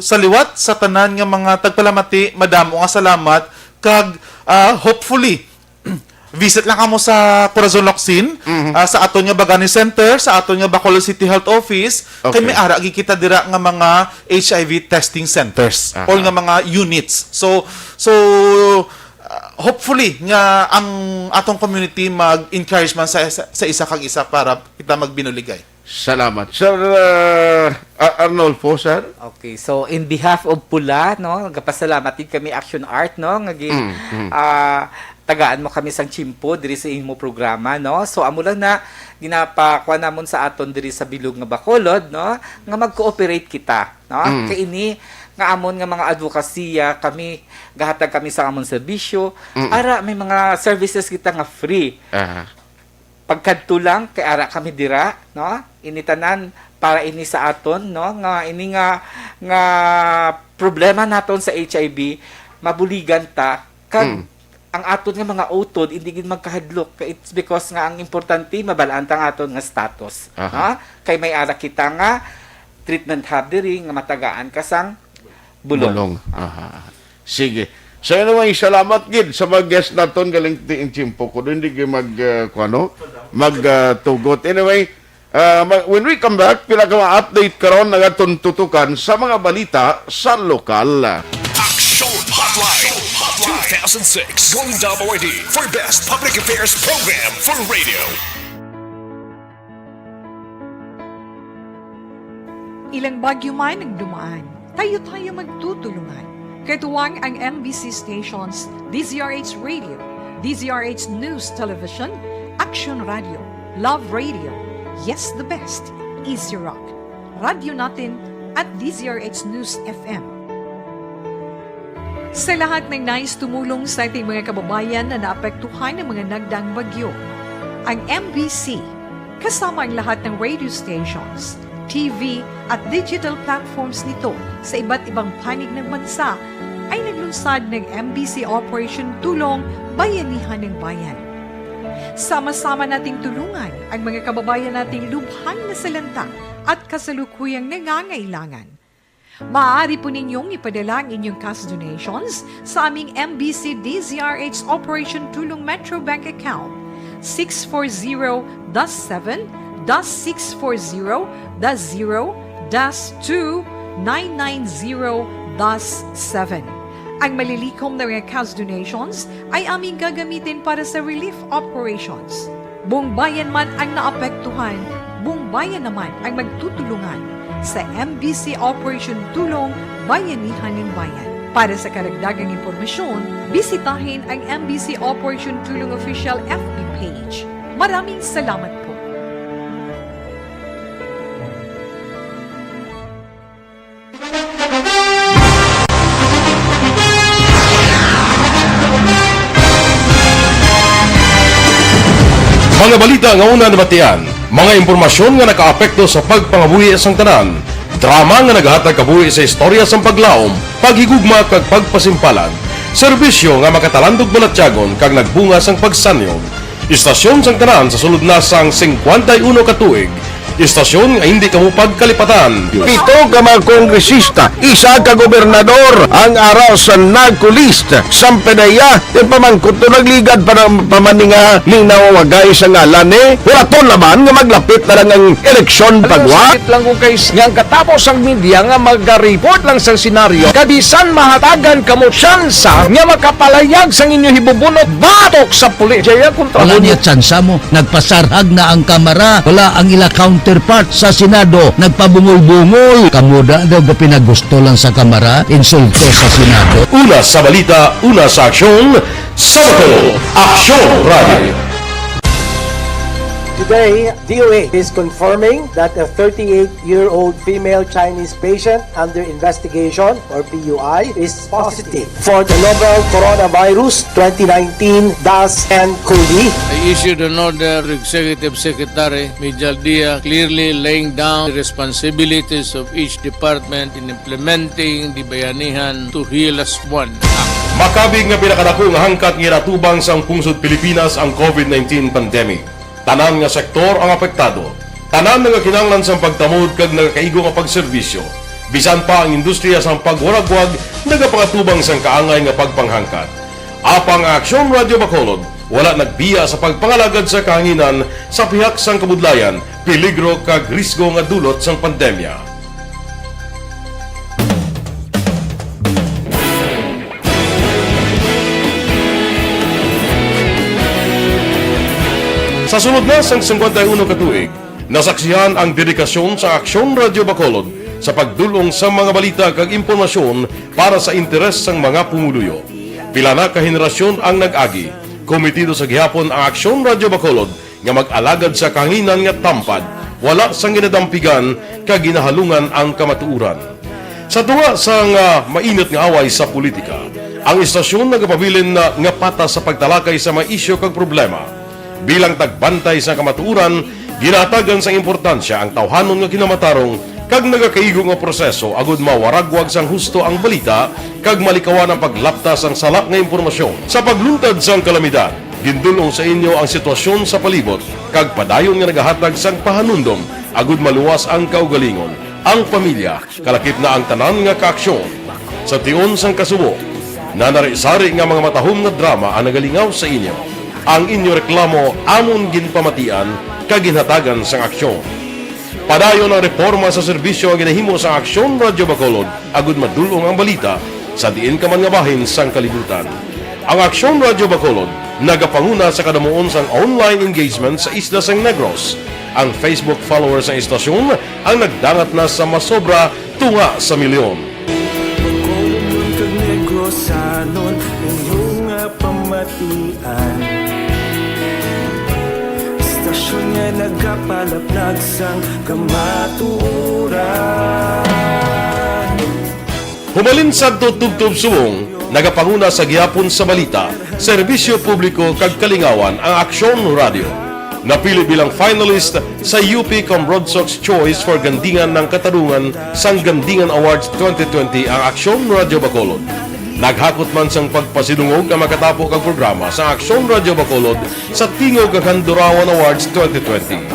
Speaker 5: sa liwat sa tanan nga mga tagpalamati, madamo nga salamat kag hopefully visit lang kamo sa Corazon Locsin, sa aton nga Bagani Center, sa aton nga Bacolod City Health Office, kay
Speaker 4: Okay.
Speaker 5: may ara gyud kita dira nga mga HIV testing centers or nga mga units. So hopefully nga ang atong community mag-encourage man sa isa kag isa para kita magbinuligay.
Speaker 4: Salamat. Sir Arnolfo, sir.
Speaker 6: Okay, so in behalf of Pula, no, nagpasalamat din kami Action Art, no, tagaan mo kami sang chimpo diri sa imo programa, no. So amo lang na ginapakuha namon sa aton diri sa bilog nga Bacolod, no, nga mag-cooperate kita, no. Kay ini nga amon nga mga advokasya kami gahatag kami sa amon serbisyo, ara may mga services kita nga free. Pagkadto lang kay ara kami dira, no, initanan para ini sa aton, no, nga ini nga problema naton sa HIV mabuligan ta kag ang aton nga mga utod hindi gid magkahadlok kay it's because nga ang importante mabalaan ta ang aton nga status, no, kay may ara kita nga treatment hub diri nga matagaan kasang bulong.
Speaker 4: Sige. So anyway, salamat gid sa mga guest naton galing tiing chimpo ko hindi gyud magtugot. Anyway, when we come back, pila ka update karon nga aton tutukan sa mga balita sa lokal.
Speaker 3: Action Hotline 2006 Golden Dome Award for Best Public Affairs Program for Radio.
Speaker 7: Ilang bagyo man ang dumaan, tayo magtutulungan. Katuwang ang MBC stations, DZRH Radio, DZRH News Television, Action Radio, Love Radio, Yes the Best, Easy Rock, Radio Natin at DZRH News FM. Sa lahat ng nais tumulong sa ating mga kababayan na naapektuhan ng mga nagdaang bagyo, ang MBC, kasama ang lahat ng radio stations, TV at digital platforms nito sa iba't ibang panig ng bansa ay naglunsad ng MBC Operation Tulong Bayanihan ng Bayan. Sama-sama nating tulungan ang mga kababayan nating lubhang nasalanta at kasalukuyang nangangailangan. Maaari po ninyong ipadala ang inyong cash donations sa aming MBC DZRH Operation Tulong Metro Bank account 640-7-640-0-2-990-7. Ang malilikom na mga cash donations ay aming gagamitin para sa relief operations. Buong bayan man ang naapektuhan, buong bayan naman ang magtutulungan sa MBC Operation Tulong Bayanihan ng Bayan. Para sa karagdagang impormasyon, bisitahin ang MBC Operation Tulong Official FB page. Maraming salamat po.
Speaker 8: Mga balita nga una nabatian Mga impormasyon nga nakaapekto sa pagpangabuhi sang tanan, drama nga naghatag kabuhi sa istorya sang paglaom, paghigugma kag pagpasimpalan, serbisyo nga makatalandog balatyagon kag nagbunga sang pagsanyog, istasyon sang tanan sa sulod na sang 51 ka tuig, istasyon nga hindi kamupag kalipatan.
Speaker 9: Pito ka mga kongresista, isa ka gobernador, ang araw sa nagkulist, sampedaya, yung pamangkot to nagligad para pamaninga linaw wagay sa ngalan wala to naman nga maglapit na lang ang eleksyon pagwa.
Speaker 10: Lang ko guys, nga katapos ang media nga mag-report lang sa senaryo, kabisan mahatagan kamo tsansa nga makapalayag sang inyo hibubunot batok sa pulis. Jaya kontra
Speaker 11: Wala niya tsansa mo, nagpasarhag na ang kamera, wala ang ila counterpart sa Senado, nagpabungol-bungol. Kamuda daw ga pinagusto lang sa kamera, insulto sa Senado.
Speaker 8: Una sa balita, una sa aksyon, Sabado, Aksyon Radio.
Speaker 12: Today, DOA is confirming that a 38-year-old female Chinese patient under investigation, or PUI, is positive for the novel coronavirus 2019 DAS-CoV.
Speaker 13: I issued an order to Executive Secretary Mijal Dia clearly laying down the responsibilities of each department in implementing the Bayanihan to Heal as One Act.
Speaker 8: Makabig nga pinakadako nga hangkat nga natubang sang pungsod Pilipinas ang COVID-19 pandemic. Tanan nga sektor ang apektado. Tanan nga kinahanglan sang pagtamod kag nagakaigo nga pagserbisyo. Bisan pa ang industriya sang pagwaragwag nagapangatubang sang kaangay nga pagpanghangkat. Apang Aksyon Radio Bacolod wala nagbiya sa pagpangalagad sa kahanginan sa pihak sang kabudlayan, peligro kag risgo nga dulot sang pandemya. Sa sunod na sang 51 ka tuig, nasaksihan ang dedikasyon sa Aksyon Radio Bacolod sa pagdulong sa mga balita kag impormasyon para sa interes sang mga pumuluyo. Pila na ka henerasyon ang nag-agi, komitido sa gihapon ang Aksyon Radio Bacolod nga mag-alagad sa kahanginan nga tampad, wala sang ginadampigan kag ginahalungan ang kamatuuran. Sa tuwa sang mainit nga away sa politika, ang istasyon nagapabilin na nga patas sa pagtalakay sa mga isyu kag problema. Bilang tagbantay sa kamatuuran, ginatagan sa importansya ang tawhanon nga kinamatarong kag nagakaigo nga proseso agud mawaragwag sang husto ang balita kag malikawan ang paglaptas ang salak nga impormasyon. Sa pagluntad sang kalamidad, gindulong sa inyo ang sitwasyon sa palibot kag padayon nga nagahatag sang pahanundom agud maluwas ang kaugalingon, ang pamilya, kalakip na ang tanan nga kaaksyon. Sa tion sang kasubo, nanari-sari nga mga matahom nga drama ang nagalingaw sa inyo. Ang inyo reklamo amon ginpamatian kag ginhatagan sang aksyon. Padayon ang reforma sa serbisyo ang ginahimo sa Aksyon Radio Bacolod agud madulong ang balita sa diin ka man nga bahin sang kalibutan. Ang Aksyon Radio Bacolod nagapanguna sa kadamuon sang online engagement sa isla sang Negros. Ang Facebook followers sa istasyon ang nagdangat na sa masobra tunga sa milyon.
Speaker 14: Istasyon nga nagkapalaplag sang kamatuuran.
Speaker 8: Humalin sa tutubtub suwong, nagapanguna sa gihapon sa balita, serbisyo publiko kag kalingawan ang Aksyon Radio. Napili bilang finalist sa UP Broadsox Choice for Gandingan ng Katarungan sang Gandingan Awards 2020 ang Aksyon Radio Bacolod. Naghakot man sang pagpasidungog ang makatapo kang programa sa Aksyon Radio Bacolod sa Tingog kag Handurawan Awards 2020.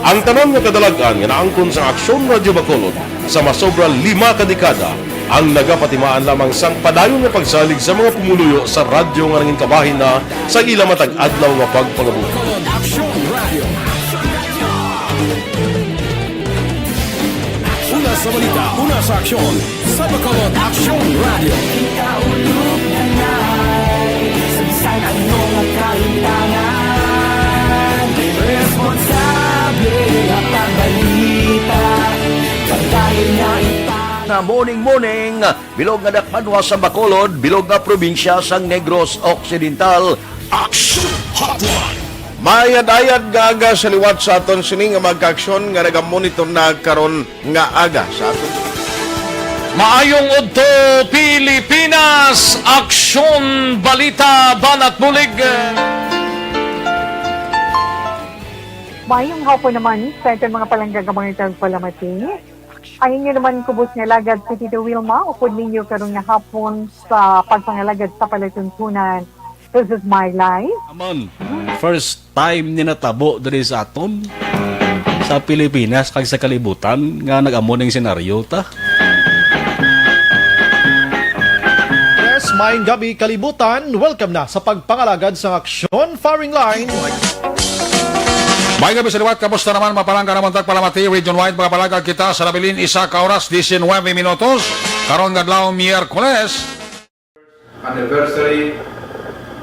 Speaker 8: Ang tanan nga kadalagan nga naangkon sa Aksyon Radio Bacolod sa masobra 5 ka dekada ang nagapatimaan lamang sang padayon nga pagsalig sa mga pumuluyo sa radyo nga nangin kabahin na sa ila matag adlaw nga pagpangabuhi.
Speaker 3: Una sa balita, una sa aksyon, sa Bacolod Aksyon Radio.
Speaker 14: Ikaulog na na'y sansan anong kailangan. Responsable at pagbalita, pagkain na
Speaker 9: Na morning, bilog nga dakpanwa sa Bacolod, bilog nga probinsya sang Negros Occidental.
Speaker 3: Aksyon Hotline.
Speaker 4: Mayad-ayad nga aga sa liwat sa aton sining nga magkaaksyon nga nagamonitor na karon nga aga sa aton.
Speaker 1: Maayong udto Pilipinas, Aksyon Balita Banat Mulig.
Speaker 15: Mayong hapon naman sa itong mga palanggagamangitan palamati. Ang inyo naman kubos nga lagad si Tito Wilma, upod ninyo karong nga hapon sa pagpangalagad sa palatuntunan. This is my life.
Speaker 16: Amon, first time ni natabo diri sa aton sa Pilipinas kag sa kalibutan nga nag-amo ning senaryo ta.
Speaker 17: Yes, maayong gabi kalibutan. Welcome na sa pagpangalagad sa Aksyon Firing Line.
Speaker 1: May gabi sa liwat, kamusta naman mapalangga naman tagpalamati, region-wide mga palagag kita sa labilin isa ka oras, 19 minutos, karon gadlaw Miyerkules.
Speaker 18: Anniversary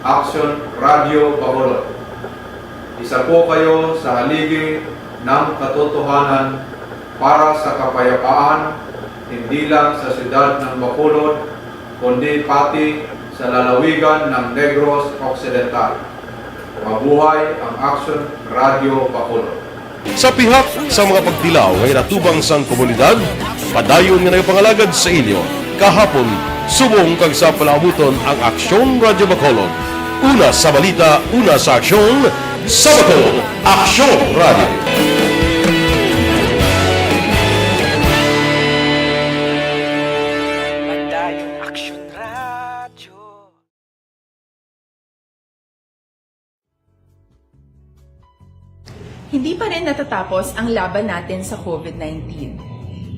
Speaker 18: Action Radio Bacolod. Isa po kayo sa haligi ng katotohanan para sa kapayapaan, hindi lang sa siyudad ng Bacolod, kundi pati sa lalawigan ng Negros Occidental. Mabuhay ang Action Radio Bacolod.
Speaker 8: Sa pihak sa mga pagtilaw ngay natubang sang komunidad, padayon nga nagpangalagad sa inyo. Kahapon, subong kag sa palaabuton ang Aksyon Radio Bacolod. Una sa balita, una sa aksyon, sa Bacolod, Aksyon Radio.
Speaker 19: Hindi pa rin natatapos ang laban natin sa COVID-19.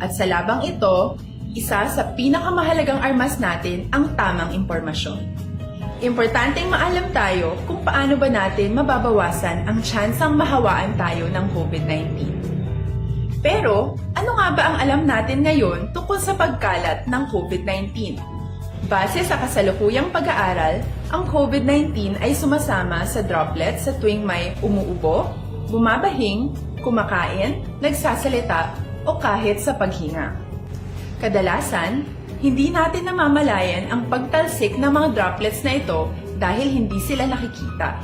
Speaker 19: At sa labang ito, isa sa pinakamahalagang armas natin ang tamang impormasyon. Importanteng maalam tayo kung paano ba natin mababawasan ang tsansang mahawaan tayo ng COVID-19. Pero, ano nga ba ang alam natin ngayon tungkol sa pagkalat ng COVID-19? Base sa kasalukuyang pag-aaral, ang COVID-19 ay sumasama sa droplets sa tuwing may umuubo, bumabahing, kumakain, nagsasalita, o kahit sa paghinga. Kadalasan, hindi natin namamalayan ang pagtalsik ng mga droplets na ito dahil hindi sila nakikita.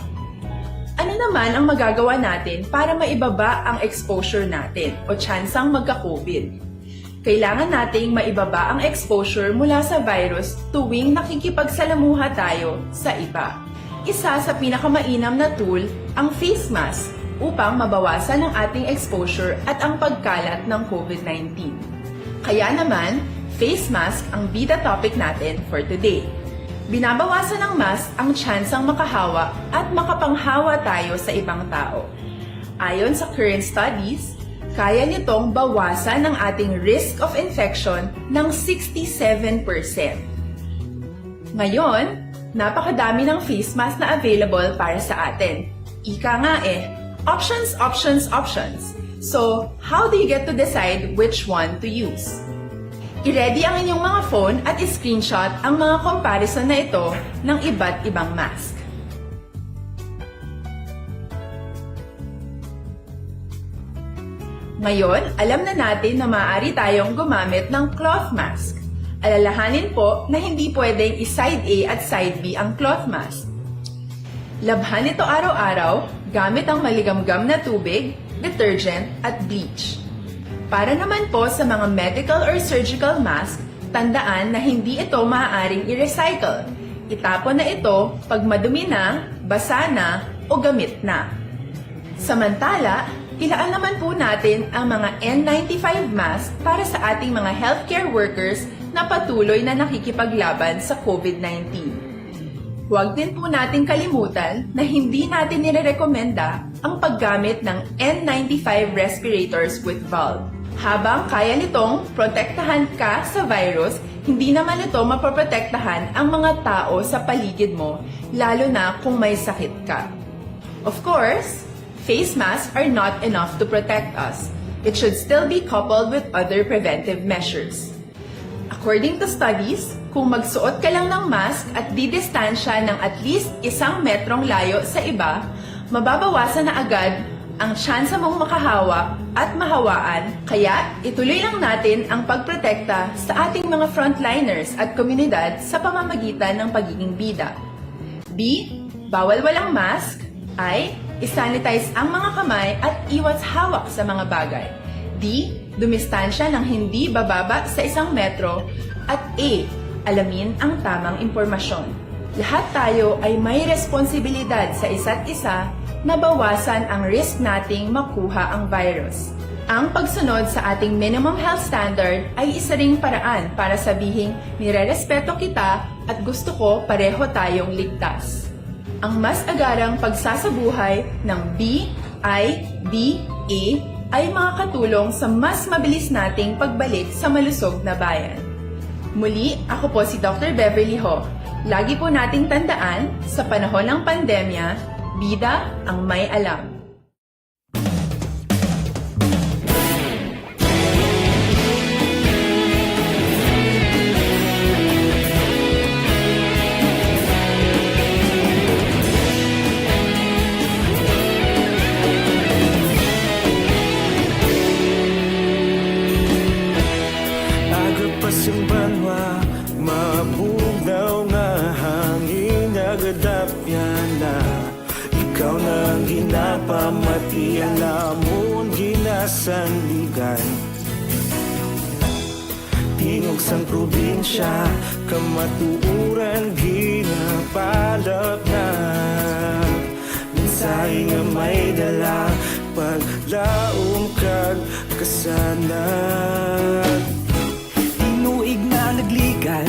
Speaker 19: Ano naman ang magagawa natin para maibaba ang exposure natin o tsansang magka-COVID? Kailangan nating maibaba ang exposure mula sa virus tuwing nakikipagsalamuha tayo sa iba. Isa sa pinakamainam na tool ang face mask upang mabawasan ang ating exposure at ang pagkalat ng COVID-19. Kaya naman, face mask ang bida topic natin for today. Binabawasan ng mask ang tsansang makahawa at makapanghawa tayo sa ibang tao. Ayon sa current studies, kaya nitong bawasan ang ating risk of infection ng 67%. Ngayon, napakadami ng face mask na available para sa atin. Ika nga options, options, options. So, how do you get to decide which one to use? I-ready ang inyong mga phone at i-screenshot ang mga comparison na ito ng iba't ibang mask. Ngayon, alam na natin na maaari tayong gumamit ng cloth mask. Alalahanin po na hindi pwedeng i-side A at side B ang cloth mask. Labhan ito araw-araw gamit ang maligamgam na tubig, detergent at bleach. Para naman po sa mga medical or surgical mask, tandaan na hindi ito maaaring i-recycle. Itapon na ito pag madumi na, basa na, o gamit na. Samantala, ilaan naman po natin ang mga N95 mask para sa ating mga healthcare workers na patuloy na nakikipaglaban sa COVID-19. Huwag din po nating kalimutan na hindi natin nirerekomenda ang paggamit ng N95 respirators with valve. Habang kaya nitong protektahan ka sa virus, hindi naman ito mapoprotektahan ang mga tao sa paligid mo, lalo na kung may sakit ka. Of course, face masks are not enough to protect us. It should still be coupled with other preventive measures. According to studies, kung magsuot ka lang ng mask at didistansya ng at least 1 metrong layo sa iba, mababawasan na agad ang tsansa mong makahawa at mahawaan. Kaya ituloy lang natin ang pagprotekta sa ating mga frontliners at komunidad sa pamamagitan ng pagiging bida. B. Bawal walang mask. I. Isanitize ang mga kamay at iwas hawak sa mga bagay. D. Dumistansya ng hindi bababa sa 1 metro. At A. Alamin ang tamang impormasyon. Lahat tayo ay may responsibilidad sa isa't isa nabawasan ang risk nating makuha ang virus. Ang pagsunod sa ating minimum health standard ay isa ring paraan para sabihing nirerespeto kita at gusto ko pareho tayong ligtas. Ang mas agarang pagsasabuhay ng BIDA ay makakatulong sa mas mabilis nating pagbalik sa malusog na bayan. Muli, ako po si Dr. Beverly Ho. Lagi po nating tandaan, sa panahon ng pandemya, bida ang may alam.
Speaker 14: Banwa, mabugaw nga hangin agadapyan na ikaw na ginapamati alamon ginasanligan tingog sang probinsya kamatuuran ginapalap na mensahe nga may dala paglaom kag kasanag Inuig na nagligan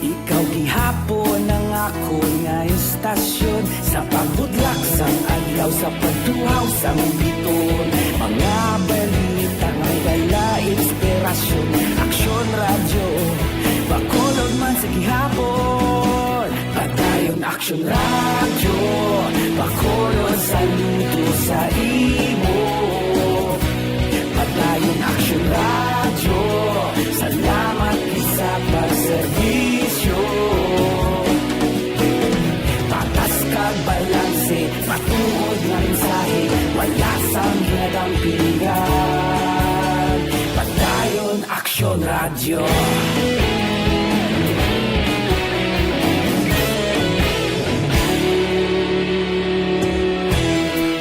Speaker 14: Ikaw gihapon ang ako nga istasyon Sa pagbudlak sang adlaw Sa pagtuhaw sang biton Mga balita may dala inspirasyon Aksyon radyo Bacolod man sa gihapon Patayon aksyon radyo Bacolod saludo sa imo Patayon aksyon radyo Salamat sa pagservisyo Patas kag balanse Patuod na mensahe Wala sang ginagampiligan Patayon Aksyon Radyo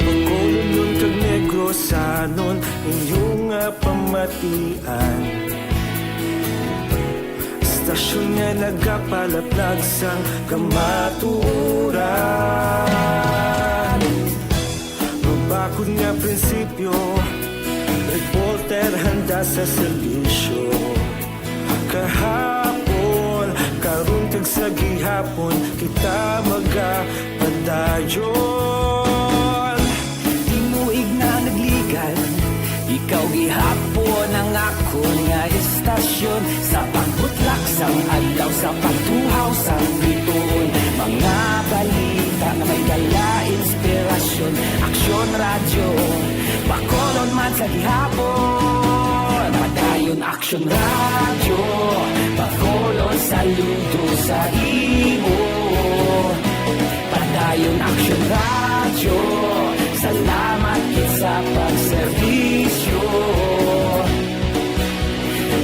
Speaker 14: Bacolod nun kag Negros Sanon Inyong pamatian Stasyon nga nagapalaplag sang kamaturan Mabakod nga prinsipyo Reporter handa sa serbisyo Kahapon, karun kag sa gihapon Kita magapadayon Tinuig na nagligan Ikaw gihapon ang ako nga istasyon Sa pagbutlak sang adlaw Sa pagtuhaw sang biton Mga balita na may dala inspirasyon Aksyon radyo Bacolod man sa gihapon Padayon aksyon radyo Bacolod saludo sa imo Padayon aksyon radyo Salamat sa pagservisyo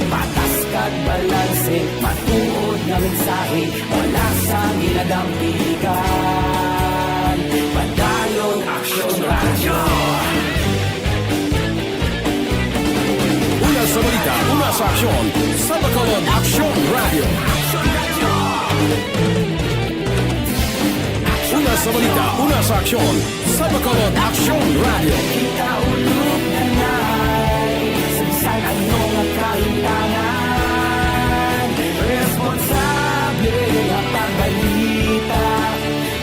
Speaker 14: Patas kag balanse Matuod na mensahe Wala sang ginagampiligan Padayon Aksyon Radyo
Speaker 3: Una sa balita, una sa aksyon Sa Bacolod Aksyon Radio Una sa balita, una sa aksyon Sa Bacolod Aksyon Radio
Speaker 14: Kita ulog na na'y Sansan anong kailangan Responsable at pagbalita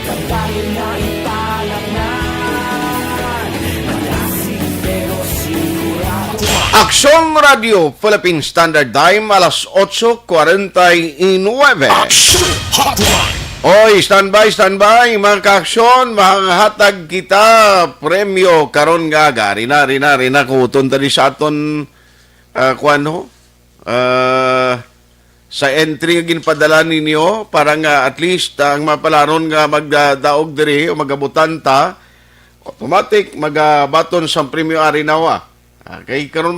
Speaker 14: Kagayon na ipalaknan Malasig pero sigurado
Speaker 9: Aksyon Radio, Philippine Standard Time, alas 8:49.
Speaker 3: Aksyon Hotline
Speaker 9: Oy, standby, mga ka-aksyon, mahahatag kita premyo karon nga gari na kuton tadi sa aton sa entry nga ginpadala ninyo para nga at least ang mapalaron nga magdaog diri o magabutan ta automatic magabaton sa premyo ari nawa. Kay karon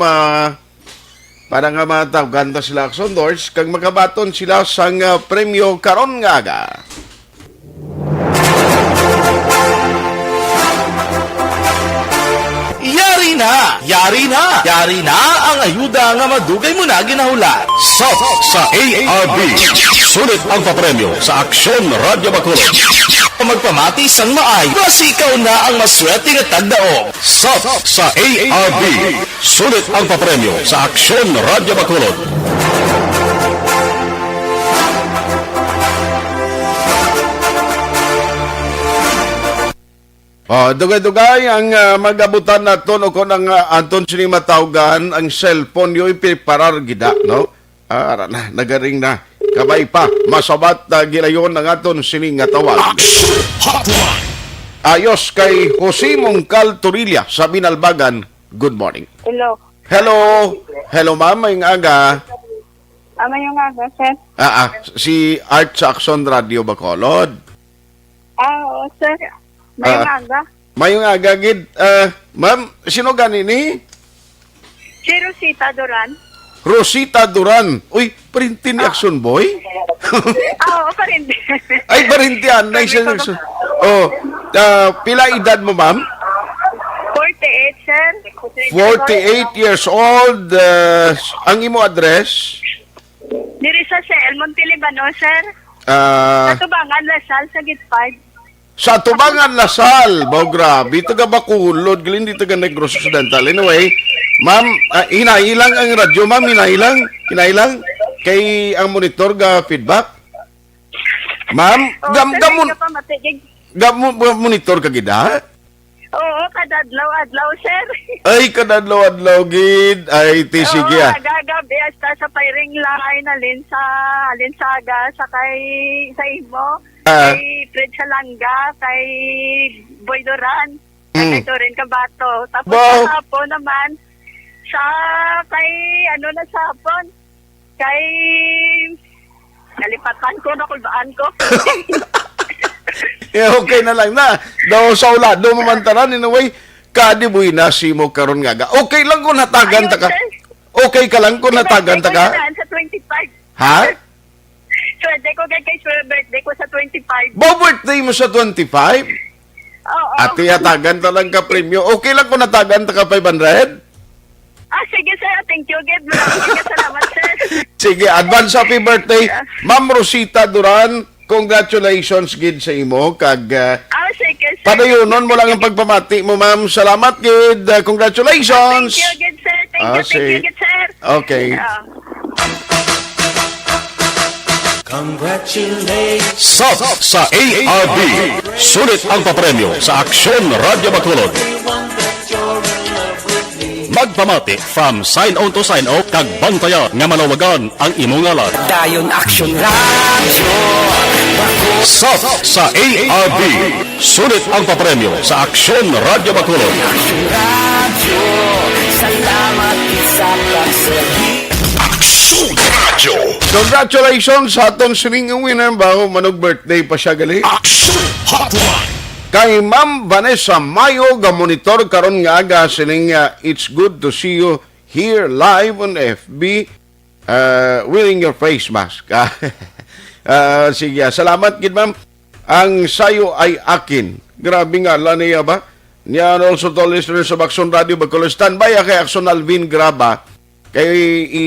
Speaker 9: para nga matawgan ta sila action doors kag magabaton sila sang premyo karon nga aga.
Speaker 3: Yari na ang ayuda nga madugay mo na ginahulat. Sa ARB. Sulit ang papremyo sa Aksyon Radio Bacolod. Magpamati sang maay, basi ikaw na ang maswerte nga tagdaong.
Speaker 8: Sa ARB, sulit ang papremyo sa Aksyon Radyo Bacolod.
Speaker 4: Dugay-dugay ang magabutan naton o kung ang Anton sini matawgan ang cellphone yo ipiparar gida, no? Ara na, nagaring na. Kabay pa, masabat na gilayon ng aton sini nga tawag. Ayos kay Jose Mongcal Torilla sa Binalbagan. Good morning.
Speaker 20: Hello.
Speaker 4: Hello. Hello, ma'am. Mayong aga.
Speaker 20: Mayong aga, sir.
Speaker 4: Si Art sa Aksyon Radio Bacolod.
Speaker 20: Oo, sir. Mayong aga.
Speaker 4: Mayong aga, gid. Ma'am, sino ganini?
Speaker 20: Si Rosita Duran.
Speaker 4: Rosita Duran. Uy, printin ni Action Boy?
Speaker 20: Oo, parinti.
Speaker 4: Ay, parintian. Nice. Pila edad mo, ma'am?
Speaker 20: 48, sir.
Speaker 4: 48 years old. Ang imo address?
Speaker 20: Diri sa Sel, Montelibano, sir. Sa Tubangan, Lasal, sa Gitpad.
Speaker 4: Sa Tubangan, Lasal. Grabe. Taga Bacolod. Galing dito taga Negros Occidental. Anyway, ma'am, hinailang ang radyo, ma'am. Hinailang. Kay ang monitor ga feedback. Ma'am, monitor ka gida?
Speaker 20: Oo, kadadlaw-adlaw, sir.
Speaker 4: Ay, kadadlaw-adlaw, gid. Ay, sige ah.
Speaker 20: Oo, gagabi hasta sa firing line, alin sa Alinsaga, sa imo, kay Fred Salanga, kay Boy Duran, kay Torin Cabato. Tapos sa hapon naman, kay nalipatan ko, nakulbaan ko.
Speaker 4: Okay na lang na. Daw sa ulado mamantaran in a way, kadibuy na si mo karon nga. Okay lang kung natagan ta ka. Okay ka lang kung natagan ta ka.
Speaker 20: Sa 25.
Speaker 4: Ha?
Speaker 20: Birthday ko kay birthday ko sa 25.
Speaker 4: Birthday mo sa 25?
Speaker 20: Oo.
Speaker 4: At tiyatagan ta lang ka premyo. Okay lang kung natagan ta ka 500?
Speaker 20: Sige sir. Thank you, Ged. Maraming salamat, sir.
Speaker 4: Sige, advance happy birthday. Ma'am Rosita Duran, congratulations, Gid, sa imo.
Speaker 20: Sige, sir.
Speaker 4: Padayunon mo lang ang pagpamati mo, ma'am. Salamat, Gid. Congratulations.
Speaker 20: Thank you, Ged, sir. Thank you, Ged, sir.
Speaker 4: Okay.
Speaker 3: Congratulations.
Speaker 8: Sa ARB, sulit ang papremyo sa Aksyon Radyo Bacolod. Magpamati from sign on to sign off kag bantaya nga manawagan ang imong ngalan.
Speaker 14: Dayon Aksyon Radio
Speaker 8: Sa ARB, sulit ang papremyo sa Aksyon Radyo Bacolod.
Speaker 14: Aksyon Radio, salamat sa pagserbi.
Speaker 3: Aksyon Radio.
Speaker 4: Congratulations sa atong sining winner ba? Manog birthday pa siya gali.
Speaker 3: Aksyon Hotline.
Speaker 4: Kay Ma'am Vanessa Mayo, ga-monitor karon nga aga sining it's good to see you here live on FB wearing your face mask. Sige, salamat gid ma'am. Ang sayo ay akin. Grabe nga la niya ba? Niya also to listeners of Aksyon Radio Bacolod. Standby kay Aksyon Alvin Graba. Kay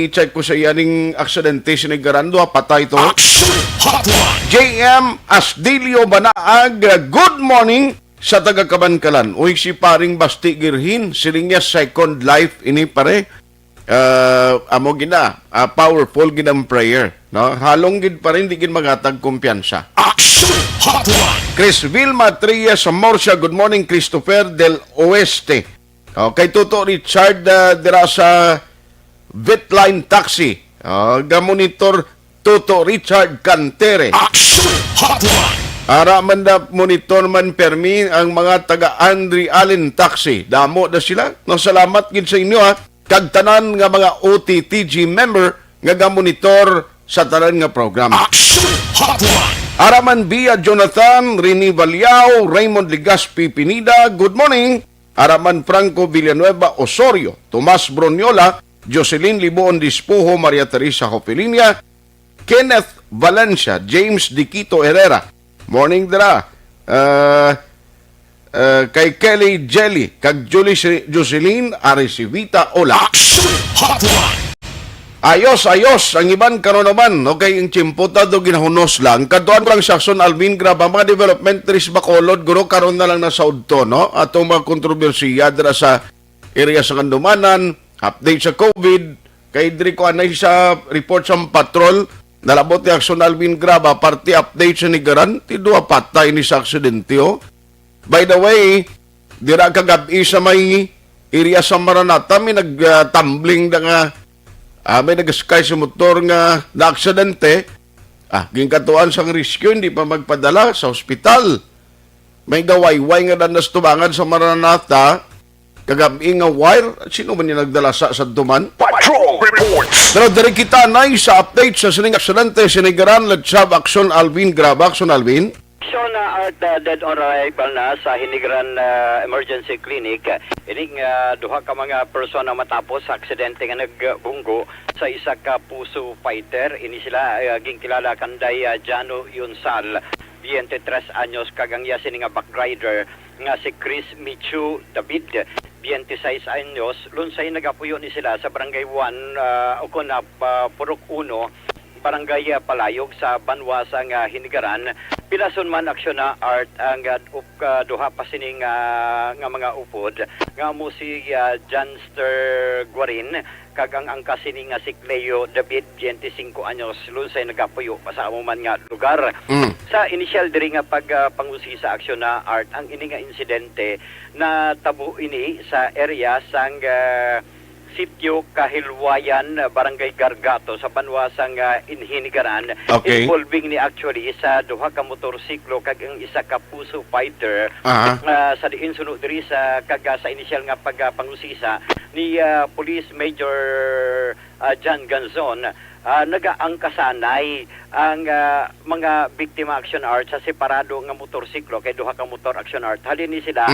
Speaker 4: i-check ko sa iyaning aksidente sinigarando, patay to. JM Asdilio Banaag, good morning sa taga-Kabankalan. Uy, si paring Basti Girhin, siling niya second life ini pare. Amo gina, powerful ginang prayer. No? Halong gid pa rin, di gid magatag kumpiyansa. Chris Vilma Trias Morsia, good morning. Christopher Del Oeste. Kay Toto Richard dira sa Vetline Taxi. Ga-monitor Toto Richard Cantere. Ara man da monitor man permi ang mga taga Andre Allen Taxi. Damo da sila. No, salamat gid sa inyo ha. Kag tanan nga mga OTTG member nga ga-monitor sa tanan nga program. Araman Bia Jonathan, Rini Valiao, Raymond Ligaspi Pinida, good morning. Araman Franco Villanueva Osorio, Tomas Broniola, Jocelyn Liboon Dispuho, Maria Teresa Hopelinia, Kenneth Valencia, James Diquito Herrera. Morning dira. Kay Kelly Jelly, kag Jocelyn Aresivita Ola. Ayos. Ang iban karon naman, okay, yung chimputa do ginahunos lang. Kaduan lang sa Action Alvin Grab, ang mga development trees Bacolod, guro karon na lang nasa udto, no? Atong mga kontrobersiya dira sa area sa Kandumanan, update sa COVID, kay diri ko anay sa report sa patrol, nalabot ni Action Alvin Grab, party update sa Nigaran, tidua patay ni sa aksidente, oh. By the way, dira kagabi sa may area sa Maranata, may nag-tumbling na nga, may nag-sky sa motor nga na-aksidente, ginkatuan sang rescue, hindi pa magpadala sa ospital. May gawayway nga danas tubangan sa Maranata, kagabi nga wire, sino man yung nagdala sa tuman?
Speaker 3: Patrol Reports!
Speaker 4: Pero dari kita na sa update sa sining aksidente, sinigaran Ladsab Action Alvin Grab. Action Alvin?
Speaker 21: Action Art dead on arrival na sa Hinigran Emergency Clinic. Ining duha ka mga persona matapos sa aksidente nga nagbunggo sa isa ka puso fighter. Ini sila gingkilala kanday Jano Yunsal, 23 anyos, kagang yasin nga backrider nga si Chris Michu David, 26 anyos. Lunsay nagapuyo ni sila sa Barangay 1 Okona Purok 1, Barangay Palayog sa Banwasang Hinigaran. Pilason man aksyon na Art ang duha pa sining nga mga upod nga mo si Janster Guarin kag ang angkasining nga si Cleo David, 25 anyos, lunsay nagapuyo pa sa amuman nga lugar. Sa initial diri nga pagpangusi sa aksyon na Art, ang ini nga insidente na tabo ini sa area sang Sitio Kahilwayan, Barangay Gargato sa Banwasang Hinigaran.
Speaker 4: Okay.
Speaker 21: Involving ni actually sa duha ka motorsiklo kag ang isa ka puso fighter. Sa diin sunod diri sa sa initial nga pagpangusisa ni Police Major John Ganzon, nagaangkasanay ang mga biktima action art sa separado nga motorsiklo kay duha ka motor action art. Halin ni sila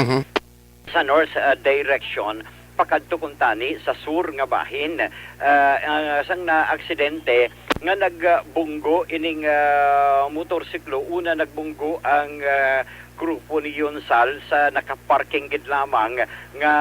Speaker 21: sa north direction pakadto kuntani sa sur nga bahin. Sang na aksidente nga nagbunggo ining motorsiklo. Una nagbunggo ang grupo ni Yunsal sa nakaparking gid lamang nga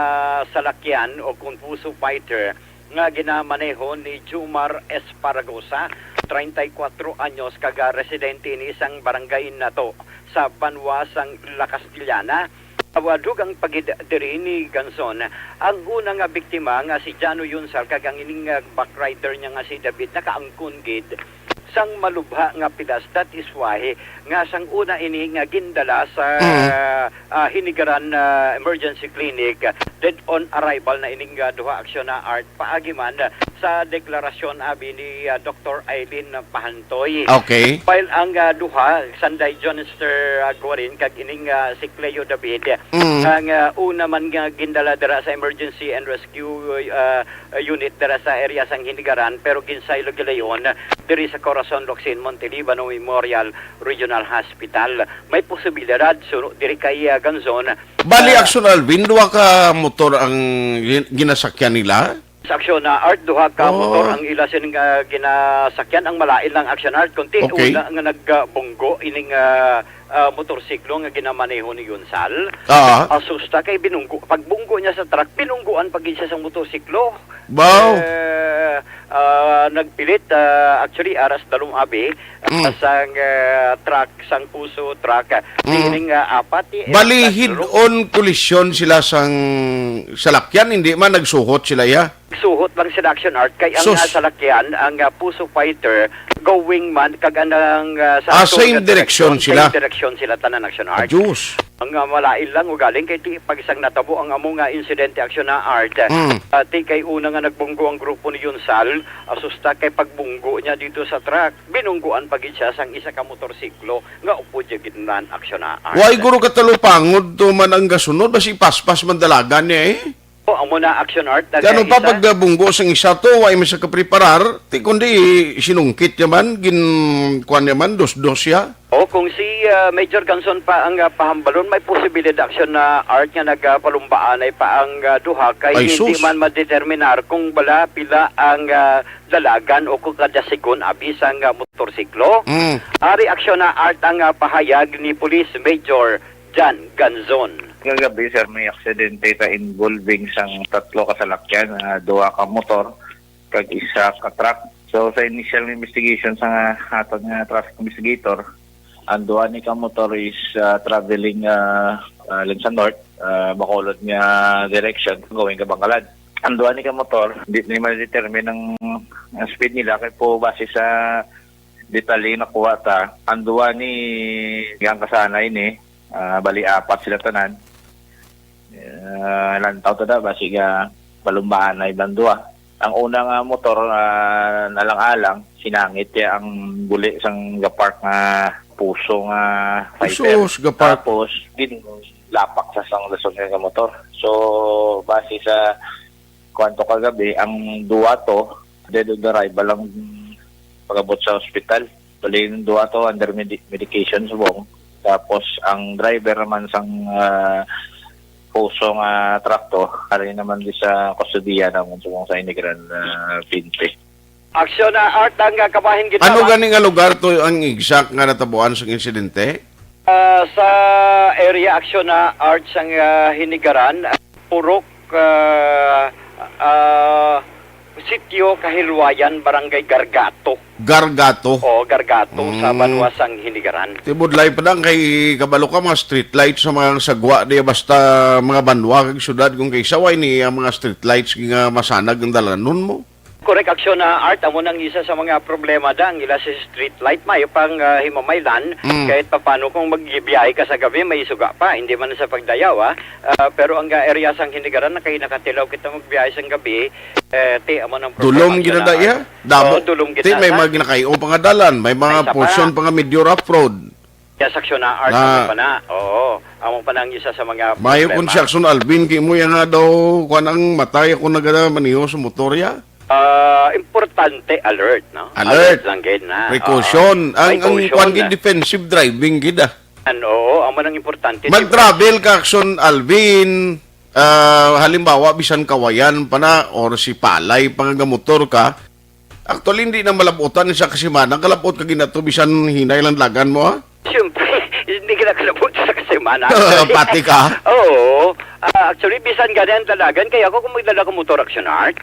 Speaker 21: salakyan o kung puso fighter nga ginamaneho ni Jumar Esparagosa, 34 anyos, kaga residente ni isang barangay nato sa Banwasang La Castellana. Awadug ang pagidiri ni Ganson. Ang unang biktima nga si Jano Yunsal kagang ining backrider niya nga si David nakaangkon gid sang malubha nga pilas. That is why nga sang una ini nga gindala sa Hinigaran Emergency Clinic, dead on arrival na ining duha aksyon na Art. Paagi man sa deklarasyon abi ni Dr. Aileen Pahantoy.
Speaker 4: Okay.
Speaker 21: While ang duha sanday Johnster Guarin kag ining si Cleo David, ang una man nga gindala dira sa Emergency and Rescue Unit dira sa area sang Hinigaran, pero ginsaylo gilayon diri sa Corazon Locsin Montelibano Memorial Regional Hospital. May posibilidad sunod diri kay Ganzon.
Speaker 4: Bali Action Alvin, duha ka motor ang ginasakyan nila?
Speaker 21: Sa aksyon na Art, duha ka motor ang ila sining ginasakyan. Ang malain lang aksyon Art, kunti una nga nagbunggo ining motorsiklo nga ginamaneho ni Yunsal. Asusta kay binunggo. Pagbunggo niya sa truck, binungguan pag siya sa motorsiklo.
Speaker 4: Wow!
Speaker 21: Nagpilit, actually, aras dalong abi sang truck, sang puso truck. Ining apat.
Speaker 4: Bali, on kolisyon sila sang salakyan, hindi man nagsuhot sila ya?
Speaker 21: Suhot lang sila action Art kay ang salakyan, ang puso fighter going man kag anang sa
Speaker 4: same direction sila.
Speaker 21: Same direction sila tanan action Art.
Speaker 4: Diyos.
Speaker 21: Ang malain lang ugaling kay ti pag isang natabo ang among insidente action na Art. Ti kay una nga nagbunggo ang grupo ni Yunsal, asusta kay pagbunggo niya dito sa truck, binungguan pagid siya sang isa ka motorsiklo nga upo jud ginan action na Art.
Speaker 4: Why guro katalupangod to man ang gasunod basi paspas man dalagan niya eh.
Speaker 21: Ang muna action Art.
Speaker 4: Ganun pa pagbunggo sang isa to, way man sa kapreparar, ti kundi sinungkit yaman, kuan yaman, dos-dos ya.
Speaker 21: Kung si Major Ganson pa ang pahambalon, may posibilidad action na Art nga nagpalumbaan ay pa ang duha kay hindi man madeterminar kung bala pila ang dalagan o kung kada sigon abis ang motorsiklo. Ari action na Art ang pahayag ni Police Major John Ganzon.
Speaker 22: Kagabi sir, may aksidente ta involving sang tatlo ka salakyan, duha ka motor
Speaker 2: kag isa ka truck. So sa initial investigation sa atong traffic investigator, ang duha ni ka motor is traveling sa north, Bacolod nga direction going ka Bangkalad. Ang duha ni ka motor, hindi ni ma-determine ang speed nila kay po base sa detalye na kuha ta. Ang duha ni yang kasanay ni bali apat sila tanan. Lantaw ta da base ga balumbaan na ibang duha. Ang unang motor nalang-alang sinangit ya ang buli sang gapark nga puso nga fighter. Tapos din lapak sa sang lason nga motor. So base sa kwanto kagabi ang duwa to dead on arrival lang pagabot sa ospital. Bali yung duwa to under medication subong. Tapos ang driver naman sang pusong truck to, kari naman di sa kustudiya naman sa Inigran Pinte.
Speaker 21: Aksyon na art ang kabahin kita.
Speaker 4: Ano ganing nga lugar to ang exact nga natabuan sa insidente?
Speaker 21: Sa area aksyon na art sang Hinigaran, Purok, Sitio Kahilwayan, Barangay Gargato.
Speaker 4: Gargato?
Speaker 21: O, Gargato sa Banwasang Hinigaran.
Speaker 4: Tibudlay pa lang kay kabalo ka mga street lights sa mga sagwa di basta mga banwa kag syudad kung kay saway ni ang mga street lights nga masanag ang dalanon mo.
Speaker 21: Correct aksyon na art amo nang isa sa mga problema da ang ila sa street light mayo pang himamaylan kahit paano kung magbiyahe ka sa gabi may suga pa hindi man sa pagdayaw pero ang area sang Hinigaran na kay nakatilaw kita magbiyahe sang gabi ti amo nang problema.
Speaker 4: Dulom ginadaya? Damo.
Speaker 21: Dulom
Speaker 4: Ti may mga ginakayo pa nga dalan, may mga portion pa nga medyo rough road.
Speaker 21: Yes, aksyon na art amo pa na. Oo, amo pa nang isa sa mga
Speaker 4: Mayo kun si Action Alvin kay mo nga daw kuan ang matay ako nagada maniho sa motorya.
Speaker 21: Importante alert, no?
Speaker 4: Alert
Speaker 21: lang gid na.
Speaker 4: Precaution. Ang kuan gid defensive driving gid
Speaker 21: Ano, amo nang importante.
Speaker 4: Mag-travel ka Action Alvin, halimbawa bisan kawayan pa na or si palay pangamotor ka. Actually hindi na malabutan sa kasimana, kalabot ka ginato bisan hinay lang lagan mo ha.
Speaker 21: Siyempre, hindi ka nakalabot sa kasimana.
Speaker 4: Pati ka?
Speaker 21: Oo. Actually, bisan ganyan dalagan. Kaya ako kung magdala ko motor action art,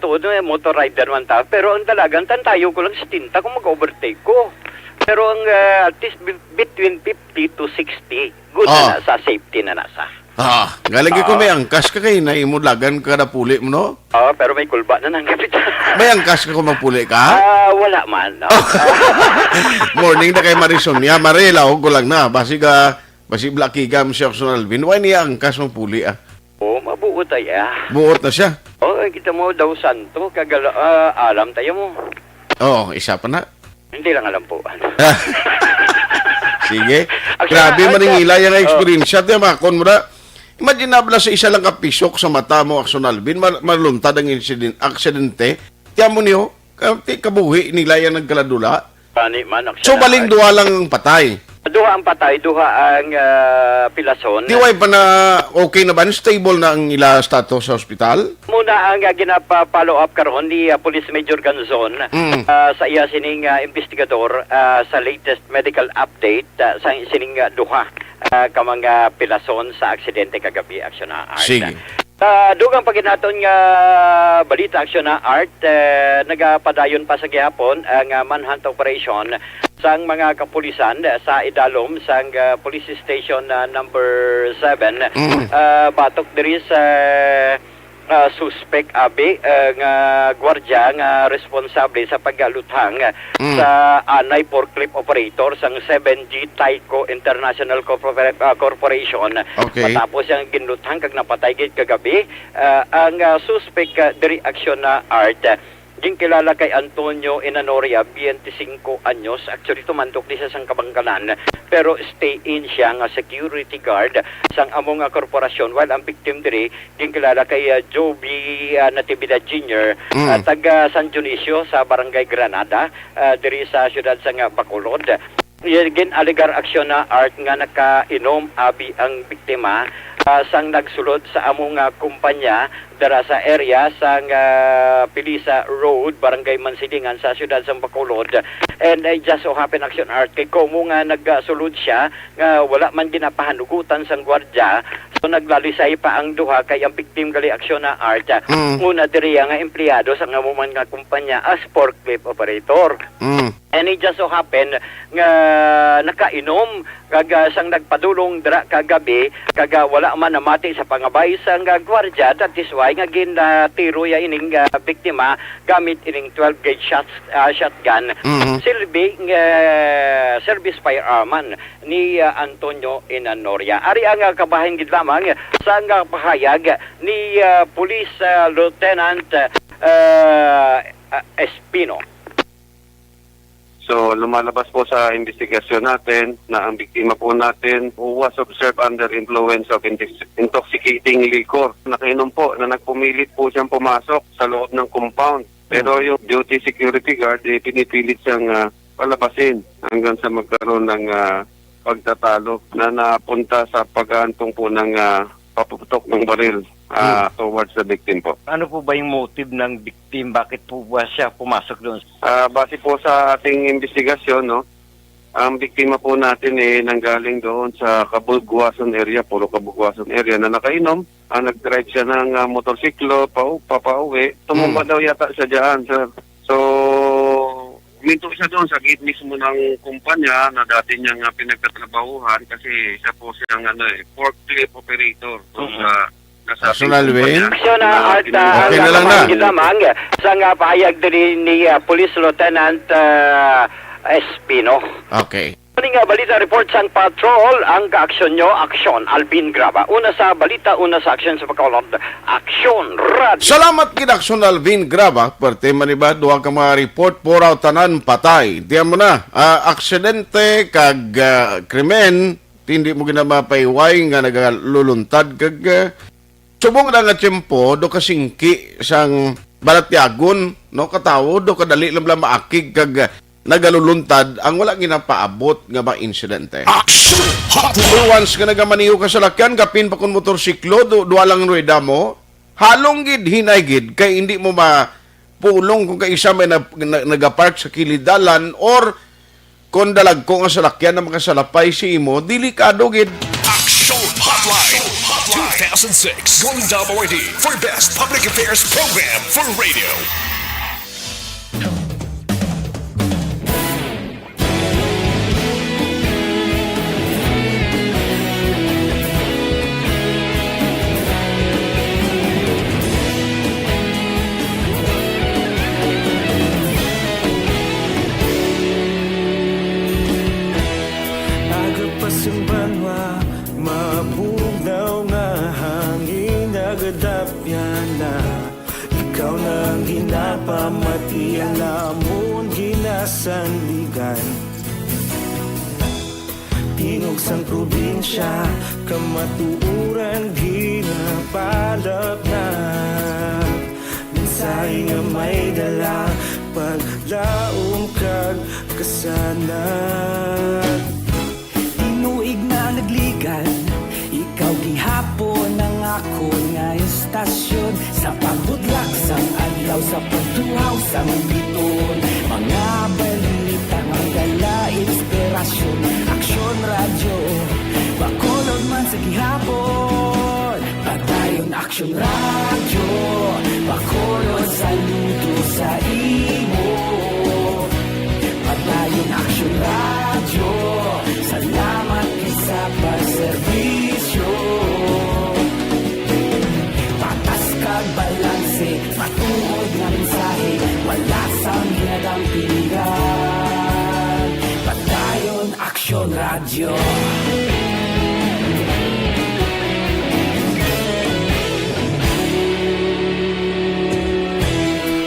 Speaker 21: tuod na motor rider man ta. Pero ang dalagan, tantayo ko lang sa tinta kung mag-overtake ko. Pero ang at least between 50 to 60, good na sa safety na nasa.
Speaker 4: Galagi ko may angkas ka kay na imulagan ka na puli mo no?
Speaker 21: Pero may kulba na nang kapitan.
Speaker 4: May angkas ka kung magpuli ka?
Speaker 21: Wala man. No?
Speaker 4: Morning na kay Marisonia, Marela, ko lang na. Basi Blacky Gam si Action Alvin, why niya angkas mong puli
Speaker 21: mabuot ay
Speaker 4: Buot na siya?
Speaker 21: Kita mo daw santo, alam tayo mo.
Speaker 4: Isa pa na.
Speaker 21: Hindi lang alam po.
Speaker 4: Sige. Grabe maningila yung experience. Siya, makon mo na. Imagine na sa isa lang kapisok sa mata mo, Action Alvin, maluntad ang aksidente. Tiyan mo niyo, kabuhi nila yung nagkaladula. So, baling duha lang ang patay.
Speaker 21: Duha ang patay, duha ang pilason.
Speaker 4: Diway pa na okay na ba? Stable na ang ila status sa ospital?
Speaker 21: Muna ang ginapa-follow up karon ni Police Major Ganzon sa iya sining investigador sa latest medical update sa sining duha ka mga pilason sa aksidente kagabi aksyon na art.
Speaker 4: Sige.
Speaker 21: Dugang paginaton nga balita aksyon na art, nagapadayon pa sa gihapon ang manhunt operation sang mga kapulisan sa idalom sang police station number 7. Batok diri sa suspect abi nga gwardiya nga responsable sa paggaluthang sa anay forklift operator sang 7G Tyco International Corporation. Matapos yung ginluthang kag napatay gid kagabi ang suspect diri aksyon na art ging kilala kay Antonio Inanoria, 25 anyos. Actually, tumantok di sa sang Kabangkalan. Pero stay-in siya nga security guard sang among korporasyon. While ang victim diri, ging kilala kay Joby Natividad Jr. Taga San Dionisio sa Barangay Granada, diri sa siyudad sang Bacolod. Gin aligar aksyon na art nga nakainom abi ang biktima sang nagsulod sa among kumpanya dara sa area sang Pilisa Road, Barangay Mansilingan sa siyudad sa Bacolod. And just so happen action art kay komo nga nagsulod siya nga wala man ginapahanugutan sang gwardiya So naglalisay pa ang duha kay ang victim gali aksyon na art. Una diri nga empleyado sa nga mga kumpanya as forklift operator. And it just so happen nga nakainom kaga sang nagpadulong dira kagabi kaga wala man namati sa pangabay sang gwardiya, that is why nga ginatiro ya ining biktima gamit ining 12 gauge shotgun. Silbi service firearman ni Antonio Inanoria. Ari ang kabahin gid lamang sa nga pahayag ni Police Lieutenant Espino.
Speaker 5: So, lumalabas po sa investigasyon natin na ang biktima po natin who was observed under influence of intoxicating liquor. Nakainom po na nagpumilit po siyang pumasok sa loob ng compound. Pero yung duty security guard, pinipilit siyang palabasin hanggang sa magkaroon ng pagtatalo na napunta sa pag-aantong po ng paputok ng baril towards the victim po.
Speaker 21: Ano po ba yung motive ng victim? Bakit po ba siya pumasok doon?
Speaker 5: Base po sa ating investigasyon, no, ang biktima po natin nanggaling doon sa Kabugwason area, puro Kabugwason area na nakainom. Nag-drive siya ng motorsiklo, papauwi. Tumumba daw yata siya dyan, sir. So, minto siya doon sa gate mismo ng kumpanya na dati niyang pinagtatrabahuhan kasi siya po siyang forklift operator. So,
Speaker 4: National Wayne?
Speaker 21: Aksyon na art
Speaker 4: okay na lang na.
Speaker 21: Lamang sa nga pahayag din ni Police Lieutenant Espino.
Speaker 4: Okay.
Speaker 21: Ano nga balita report sa patrol ang kaaksyon nyo, aksyon Alvin Graba. Una sa balita, una sa aksyon sa pagkaulod, aksyon radio.
Speaker 4: Salamat kid aksyon Alvin Graba. Parte maniba, duha ka mga report, puraw tanan, patay. Diyan mo na, aksidente kag krimen, hindi mo ginamapaiway nga nagaluluntad kag subong na nga tiyempo, do kasingki sang balatyagon, no, katawo, do kadali lang maakig kag nagaluluntad ang wala ginapaabot nga ba insidente. Once nga nagamaniho ka sa lakyan, kapin pa kun motorsiklo, duwa lang rueda mo, halong gid, hinay gid, kay hindi mo mapulong kung kaisa may nagapark sa kilidalan or kung dalag ko nga sa lakyan na makasalapay si imo, delikado gid.
Speaker 3: Action Hotline 2006 Golden Double ID for Best Public Affairs Program for Radio.
Speaker 22: Agapasumbanwa, mabugnaw nga hangin nagadapyan na. Ikaw nang ginapamati ang namon ginasandigan. Tinog sang probinsya, kamatuuran ginapalap na. Minsay nga may dala, paglaom kag kasanan.
Speaker 14: Tinuig na nagligan, ikaw gihapon ang ako nga estasyon. Sa pagbudlak sang adlaw, sa pagtuhaw sang biton. Mga balita, mga dala, inspirasyon. Aksyon radyo, bakolod man sa gihapon. Patayon aksyon radyo, bakolod saludo sa imo. Patayon aksyon radyo, salamat sa pagserbisyo. Patas kag balanse, matuod nga mensahe, wala sang ginadampingan. Patayon aksyon radyo.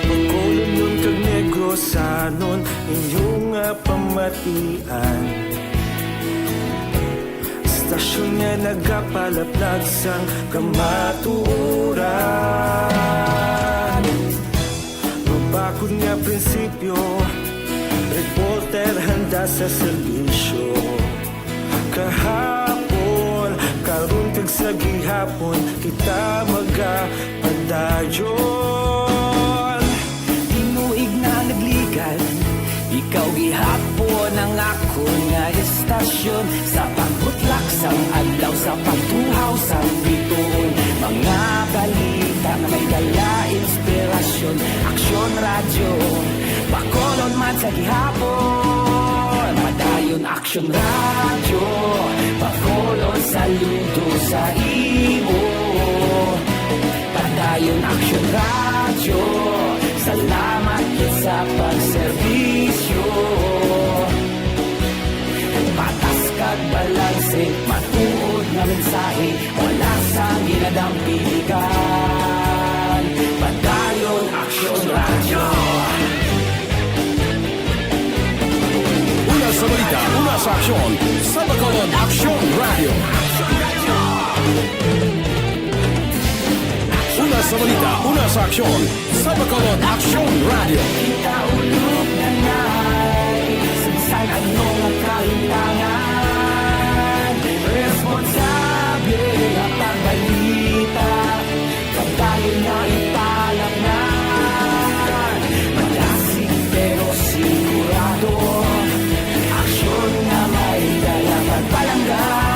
Speaker 22: Pagkulong nun kag negrosanon, inyong pamatian. Stasyon nga nagapalaplag sang kamatuuran. Mabakod nga prinsipyo, reporter handa sa serbisyo. Kahapon, karon kag sa gihapon, kita magapadayon.
Speaker 14: Tinuig na nagligan, ikaw gihapon ang ako nga estasyon. istasyon sa pagbutlak sang adlaw sa pagtuhaw sa bituon. Mga balita na may dala inspirasyon. Aksyon radyo, Bacolod man sa gihapon. Padayon Aksyon radyo, Bacolod saludo sa imo. Padayon Aksyon radyo, salamat sa pagserbisyo. Patas kag balanse, matuod na mensahe, wala sang ginadampigan. Padayon Aksyon radyo.
Speaker 3: Una sa balita, una sa aksyon, sa Bacolod Aksyon Radio. Una sa balita, una sa aksyon, sa Bacolod Aksyon Radio.
Speaker 14: Kita ulog na na'y sinsan anong kalintangan. Responsable at pagbalita, pagdayon na ipalagnan. Malasig pero sigurado, aksyon na may dalang at palanggan.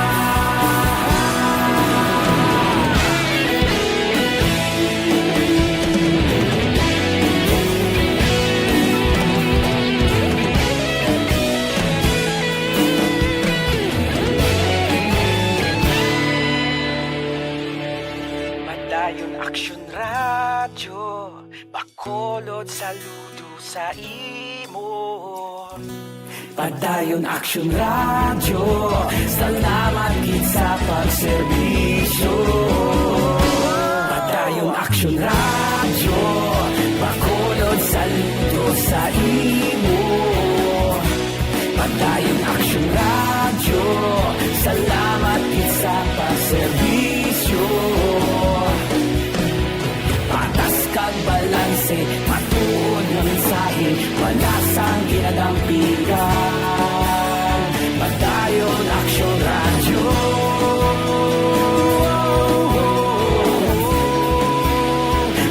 Speaker 14: Padayon Aksyon radyo, Bacolod saludo sa imo. Padayon Aksyon radyo, salamat gid sa pagserbisyo. Padayon Aksyon radyo, Bacolod saludo sa imo. Padayon Aksyon radyo, salamat gid sa pagserbisyo. Patas kag balanse, matuod na mensahe, wala sang ginadampigan. Padayon Aksyon radyo.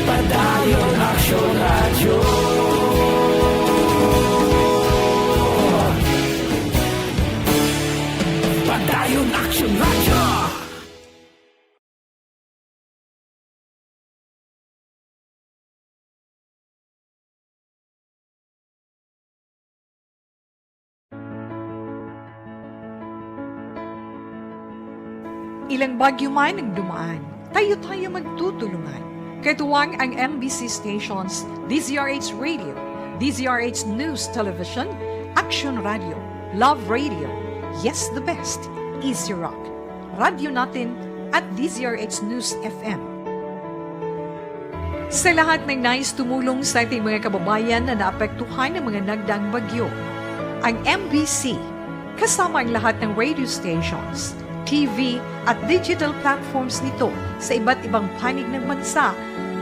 Speaker 14: Padayon Aksyon radyo. Padayon Aksyon radyo.
Speaker 6: Ilang bagyo man ang dumaan, tayo-tayo magtutulungan. Katuwang ang MBC stations, DZRH Radio, DZRH News Television, Action Radio, Love Radio, Yes the Best, Easy Rock, Radio Natin at DZRH News FM. Sa lahat ng nais tumulong sa ating mga kababayan na naapektuhan ng mga nagdaang bagyo, ang MBC, kasama ang lahat ng radio stations, TV at digital platforms nito sa iba't ibang panig ng bansa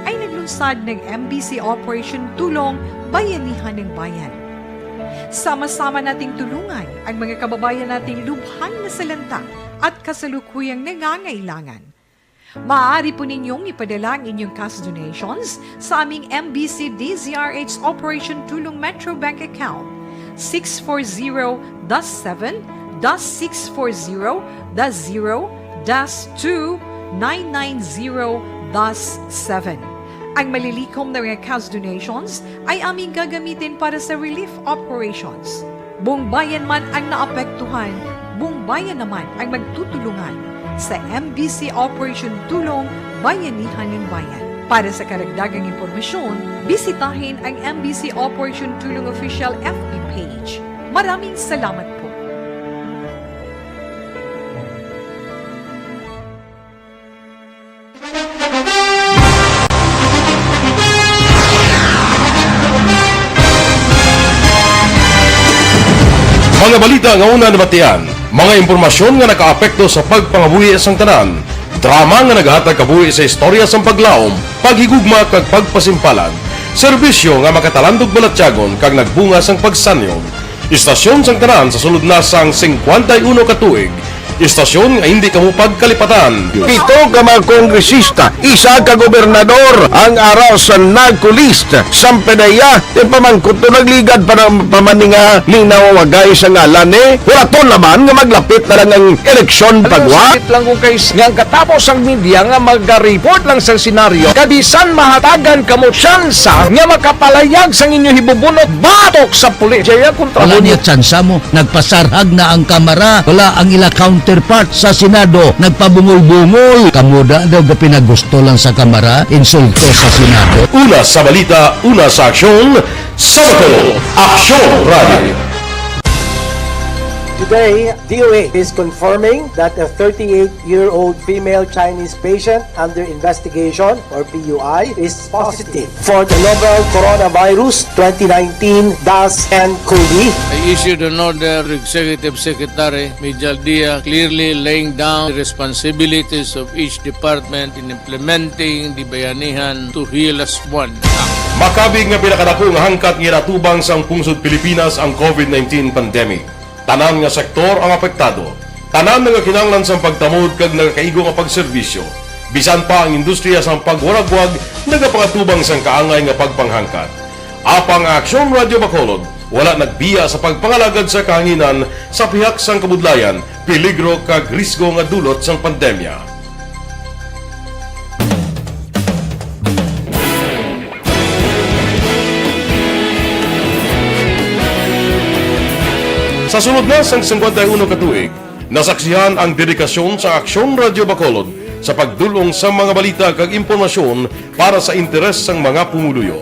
Speaker 6: ay naglunsad ng MBC Operation Tulong Bayanihan ng Bayan. Sama-sama nating tulungan ang mga kababayan nating lubhang nasalanta at kasalukuyang nangangailangan. Maaari po ninyong ipadala ang inyong cash donations sa aming MBC DZRH Operation Tulong Metro Bank account 640-7-640-0-2-990-7. Ang malilikom na mga cash donations ay aming gagamitin para sa relief operations. Buong bayan man ang naapektuhan, buong bayan naman ang magtutulungan sa MBC Operation Tulong Bayanihan ng Bayan. Para sa karagdagang impormasyon, bisitahin ang MBC Operation Tulong Official FB page. Maraming salamat po.
Speaker 8: Mga balita nga una nabatian, mga impormasyon nga nakaapekto sa pagpangabuhi sang tanan, drama nga naghatag kabuhi sa istorya sang paglaom, paghigugma kag pagpasimpalan, serbisyo nga makatalandog balatyagon kag nagbunga sang pagsanyon, istasyon sang tanan sa sulod na sang 51 ka tuig, Istasyon nga hindi kamo pagkalipatan.
Speaker 9: Pito ka mga kongresista, isa ka gobernador ang araw sa nagkulist sa PDEA di pamangkot to nagligad para pamaninga ning nawawagay sa ngalan wala to naman nga maglapit na lang ang eleksyon pagwa.
Speaker 7: Sakit lang kung kayo nga katapos ang media nga mag-report lang sa senaryo kabisan mahatagan kamo tsansa nga makapalayag sa inyo hibubunot batok sa pulis. Jaya kontra
Speaker 11: Wala niya tsansa mo, nagpasarhag na ang kamara, wala ang ila counterpart sa Senado, nagpabungol-bungol. Kamuda daw ga pinagusto lang sa kamara, insulto sa Senado.
Speaker 8: Una sa balita, una sa aksyon, Sabado, Aksyon Radio.
Speaker 12: Today, DOA is confirming that a 38-year-old female Chinese patient under investigation, or PUI, is positive for the novel coronavirus 2019-nCoV.
Speaker 13: I issued an order to Executive Secretary Mijal Dia clearly laying down the responsibilities of each department in implementing the Bayanihan to Heal as One Act.
Speaker 8: Makabig nga pinakadako nga hangkat nga natubang sang pungsod Pilipinas ang COVID-19 pandemic. Tanan nga sektor ang apektado. Tanan nga kinahanglan sang pagtamod kag nagakaigo nga pagserbisyo. Bisan pa ang industriya sang pagwaragwag nagapangatubang sang kaangay nga pagpanghangkat. Apang Aksyon Radio Bacolod wala nagbiya sa pagpangalagad sa kahanginan sa pihak sang kabudlayan, peligro kag risgo nga dulot sang pandemya. Sa sunod na sang 51 katuig, nasaksihan ang dedikasyon sa Aksyon Radio Bacolod sa pagdulong sa mga balita kag impormasyon para sa interes sang mga pumuluyo.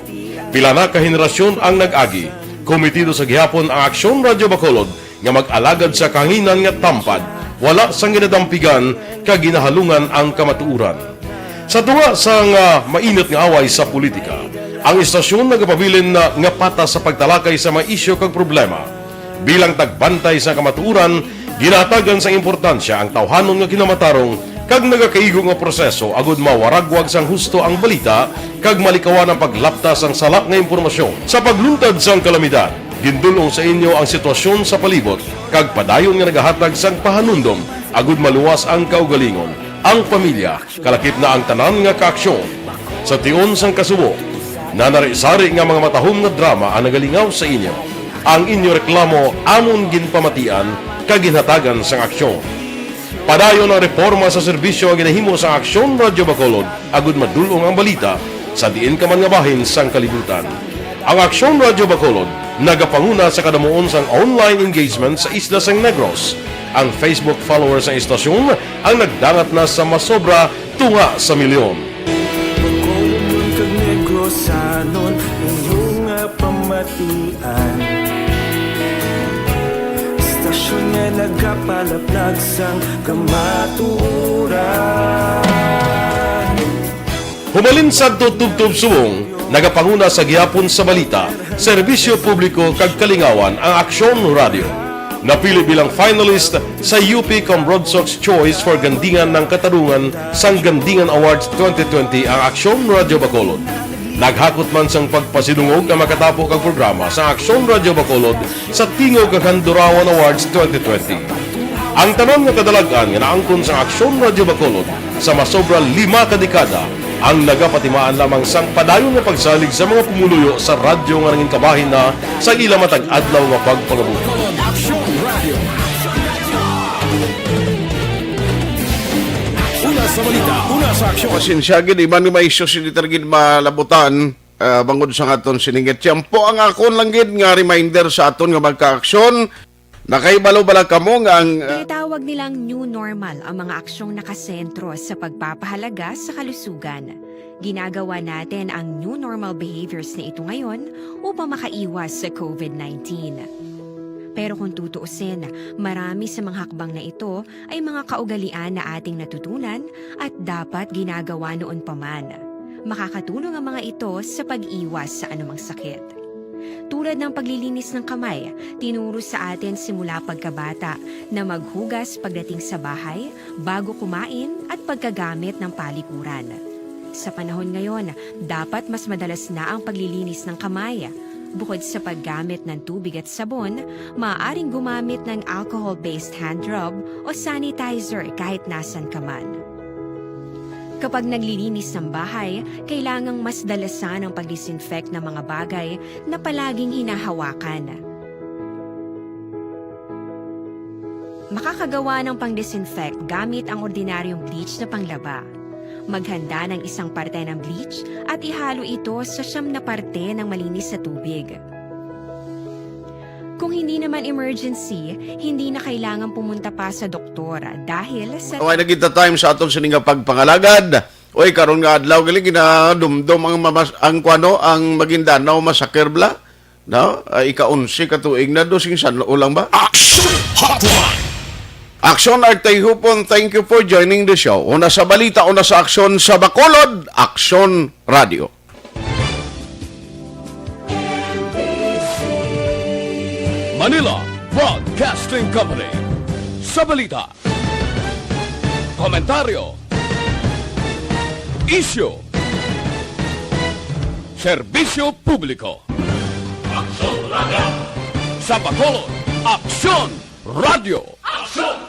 Speaker 8: Pila na ka henerasyon ang nag-agi, komitido sa gihapon ang Aksyon Radio Bacolod nga mag-alagad sa kahanginan nga tampad, wala sang ginadampigan kag ginahalungan ang kamatuuran. Sa tunga sang mainit nga away sa politika, ang istasyon nagapabilin na nga patas sa pagtalakay sa mga isyu kag problema. Bilang tagbantay sa kamatuuran, ginatagan sa importansya ang tawhanon nga kinamatarong kag nagakaigo nga proseso agud mawaragwag sang husto ang balita kag malikawan ang paglaptas ang salak nga impormasyon. Sa pagluntad sang kalamidad, gindulong sa inyo ang sitwasyon sa palibot kag padayon nga nagahatag sang pahanundom agud maluwas ang kaugalingon. Ang pamilya, kalakip na ang tanan nga kaaksyon. Sa tion sang kasubo, nanari-sari nga mga matahom nga drama ang nagalingaw sa inyo. Ang inyo reklamo amon ginpamatian kag ginhatagan sang aksyon. Padayon ang reforma sa serbisyo ang ginahimo sa Aksyon Radio Bacolod agud madulong ang balita sa diin ka man nga bahin sang kalibutan. Ang Aksyon Radio Bacolod nagapanguna sa kadamuon sang online engagement sa Isla San Negros. Ang Facebook followers sa istasyon ang nagdangat na sa masobra tunga sa milyon.
Speaker 22: Bacolod kag Negros anon inyong pamatian. Istasyon nga nagapalaplag sang kamaturan.
Speaker 8: Humalin sa tutubtub suwong, nagapanguna sa gihapon sa balita, serbisyo publiko kag kalingawan ang Aksyon Radio. Napili bilang finalist sa UP Broad Sox Choice for Gandingan ng Katarungan sang Gandingan Awards 2020 ang Aksyon Radio Bacolod. Naghakot man sang pagpasidungog na makatapo kag programa sa Aksyon Radio Bacolod sa Tingog kag Handurawan Awards 2020. Ang tanon nga kadalagan nga naangkon sa Aksyon Radio Bacolod sa masobra 5 ka dekada ang nagapatimaan lamang sang padayon nga pagsalig sa mga pumuluyo sa radyo nga nangin kabahin na sa ila matag adlaw nga pagpangabuhi.
Speaker 3: Sa balita, una sa aksyon.
Speaker 4: Pasensya gid iban ni may isyu sini targid malabutan bangod sa aton siningit. Tiyempo ang akon lang gid nga reminder sa aton nga magka-aksyon. Nakaibalo bala kamo nga ang
Speaker 10: tinatawag nilang new normal ang mga aksyong nakasentro sa pagpapahalaga sa kalusugan. Ginagawa natin ang new normal behaviors na ito ngayon upang makaiwas sa COVID-19. Pero kung tutuusin, marami sa mga hakbang na ito ay mga kaugalian na ating natutunan at dapat ginagawa noon pa man. Makakatulong ang mga ito sa pag-iwas sa anumang sakit. Tulad ng paglilinis ng kamay, tinuro sa atin simula pagkabata na maghugas pagdating sa bahay, bago kumain at pagkagamit ng palikuran. Sa panahon ngayon, dapat mas madalas na ang paglilinis ng kamay. Bukod sa paggamit ng tubig at sabon, maaaring gumamit ng alcohol-based hand rub o sanitizer kahit nasan ka man. Kapag naglilinis ng bahay, kailangang mas dalasan ang pag-disinfect ng mga bagay na palaging hinahawakan. Makakagawa ng pang-disinfect gamit ang ordinaryong bleach na panglaba. Maghanda ng isang parte ng bleach at ihalo ito sa 9 na parte ng malinis na tubig. Kung hindi naman emergency, hindi na kailangan pumunta pa sa doktor dahil sa...
Speaker 4: Okay, nagkita time sa atong sininga pagpangalagad. Oy, karon nga adlaw gali ginadumdum ang kwano ang Maguindanao massacre bla. No? Ika-11 katuig na dosing sanlo ulang ba?
Speaker 3: Action Hotline.
Speaker 4: Action Artay Hupon, thank you for joining the show. Una sa balita, una sa aksyon sa Bacolod, Action Radio.
Speaker 7: Manila Broadcasting Company. Sa balita, komentaryo, isyu, serbisyo publiko. Aksyon Radio. Sa Bacolod, Aksyon Radio. Aksyon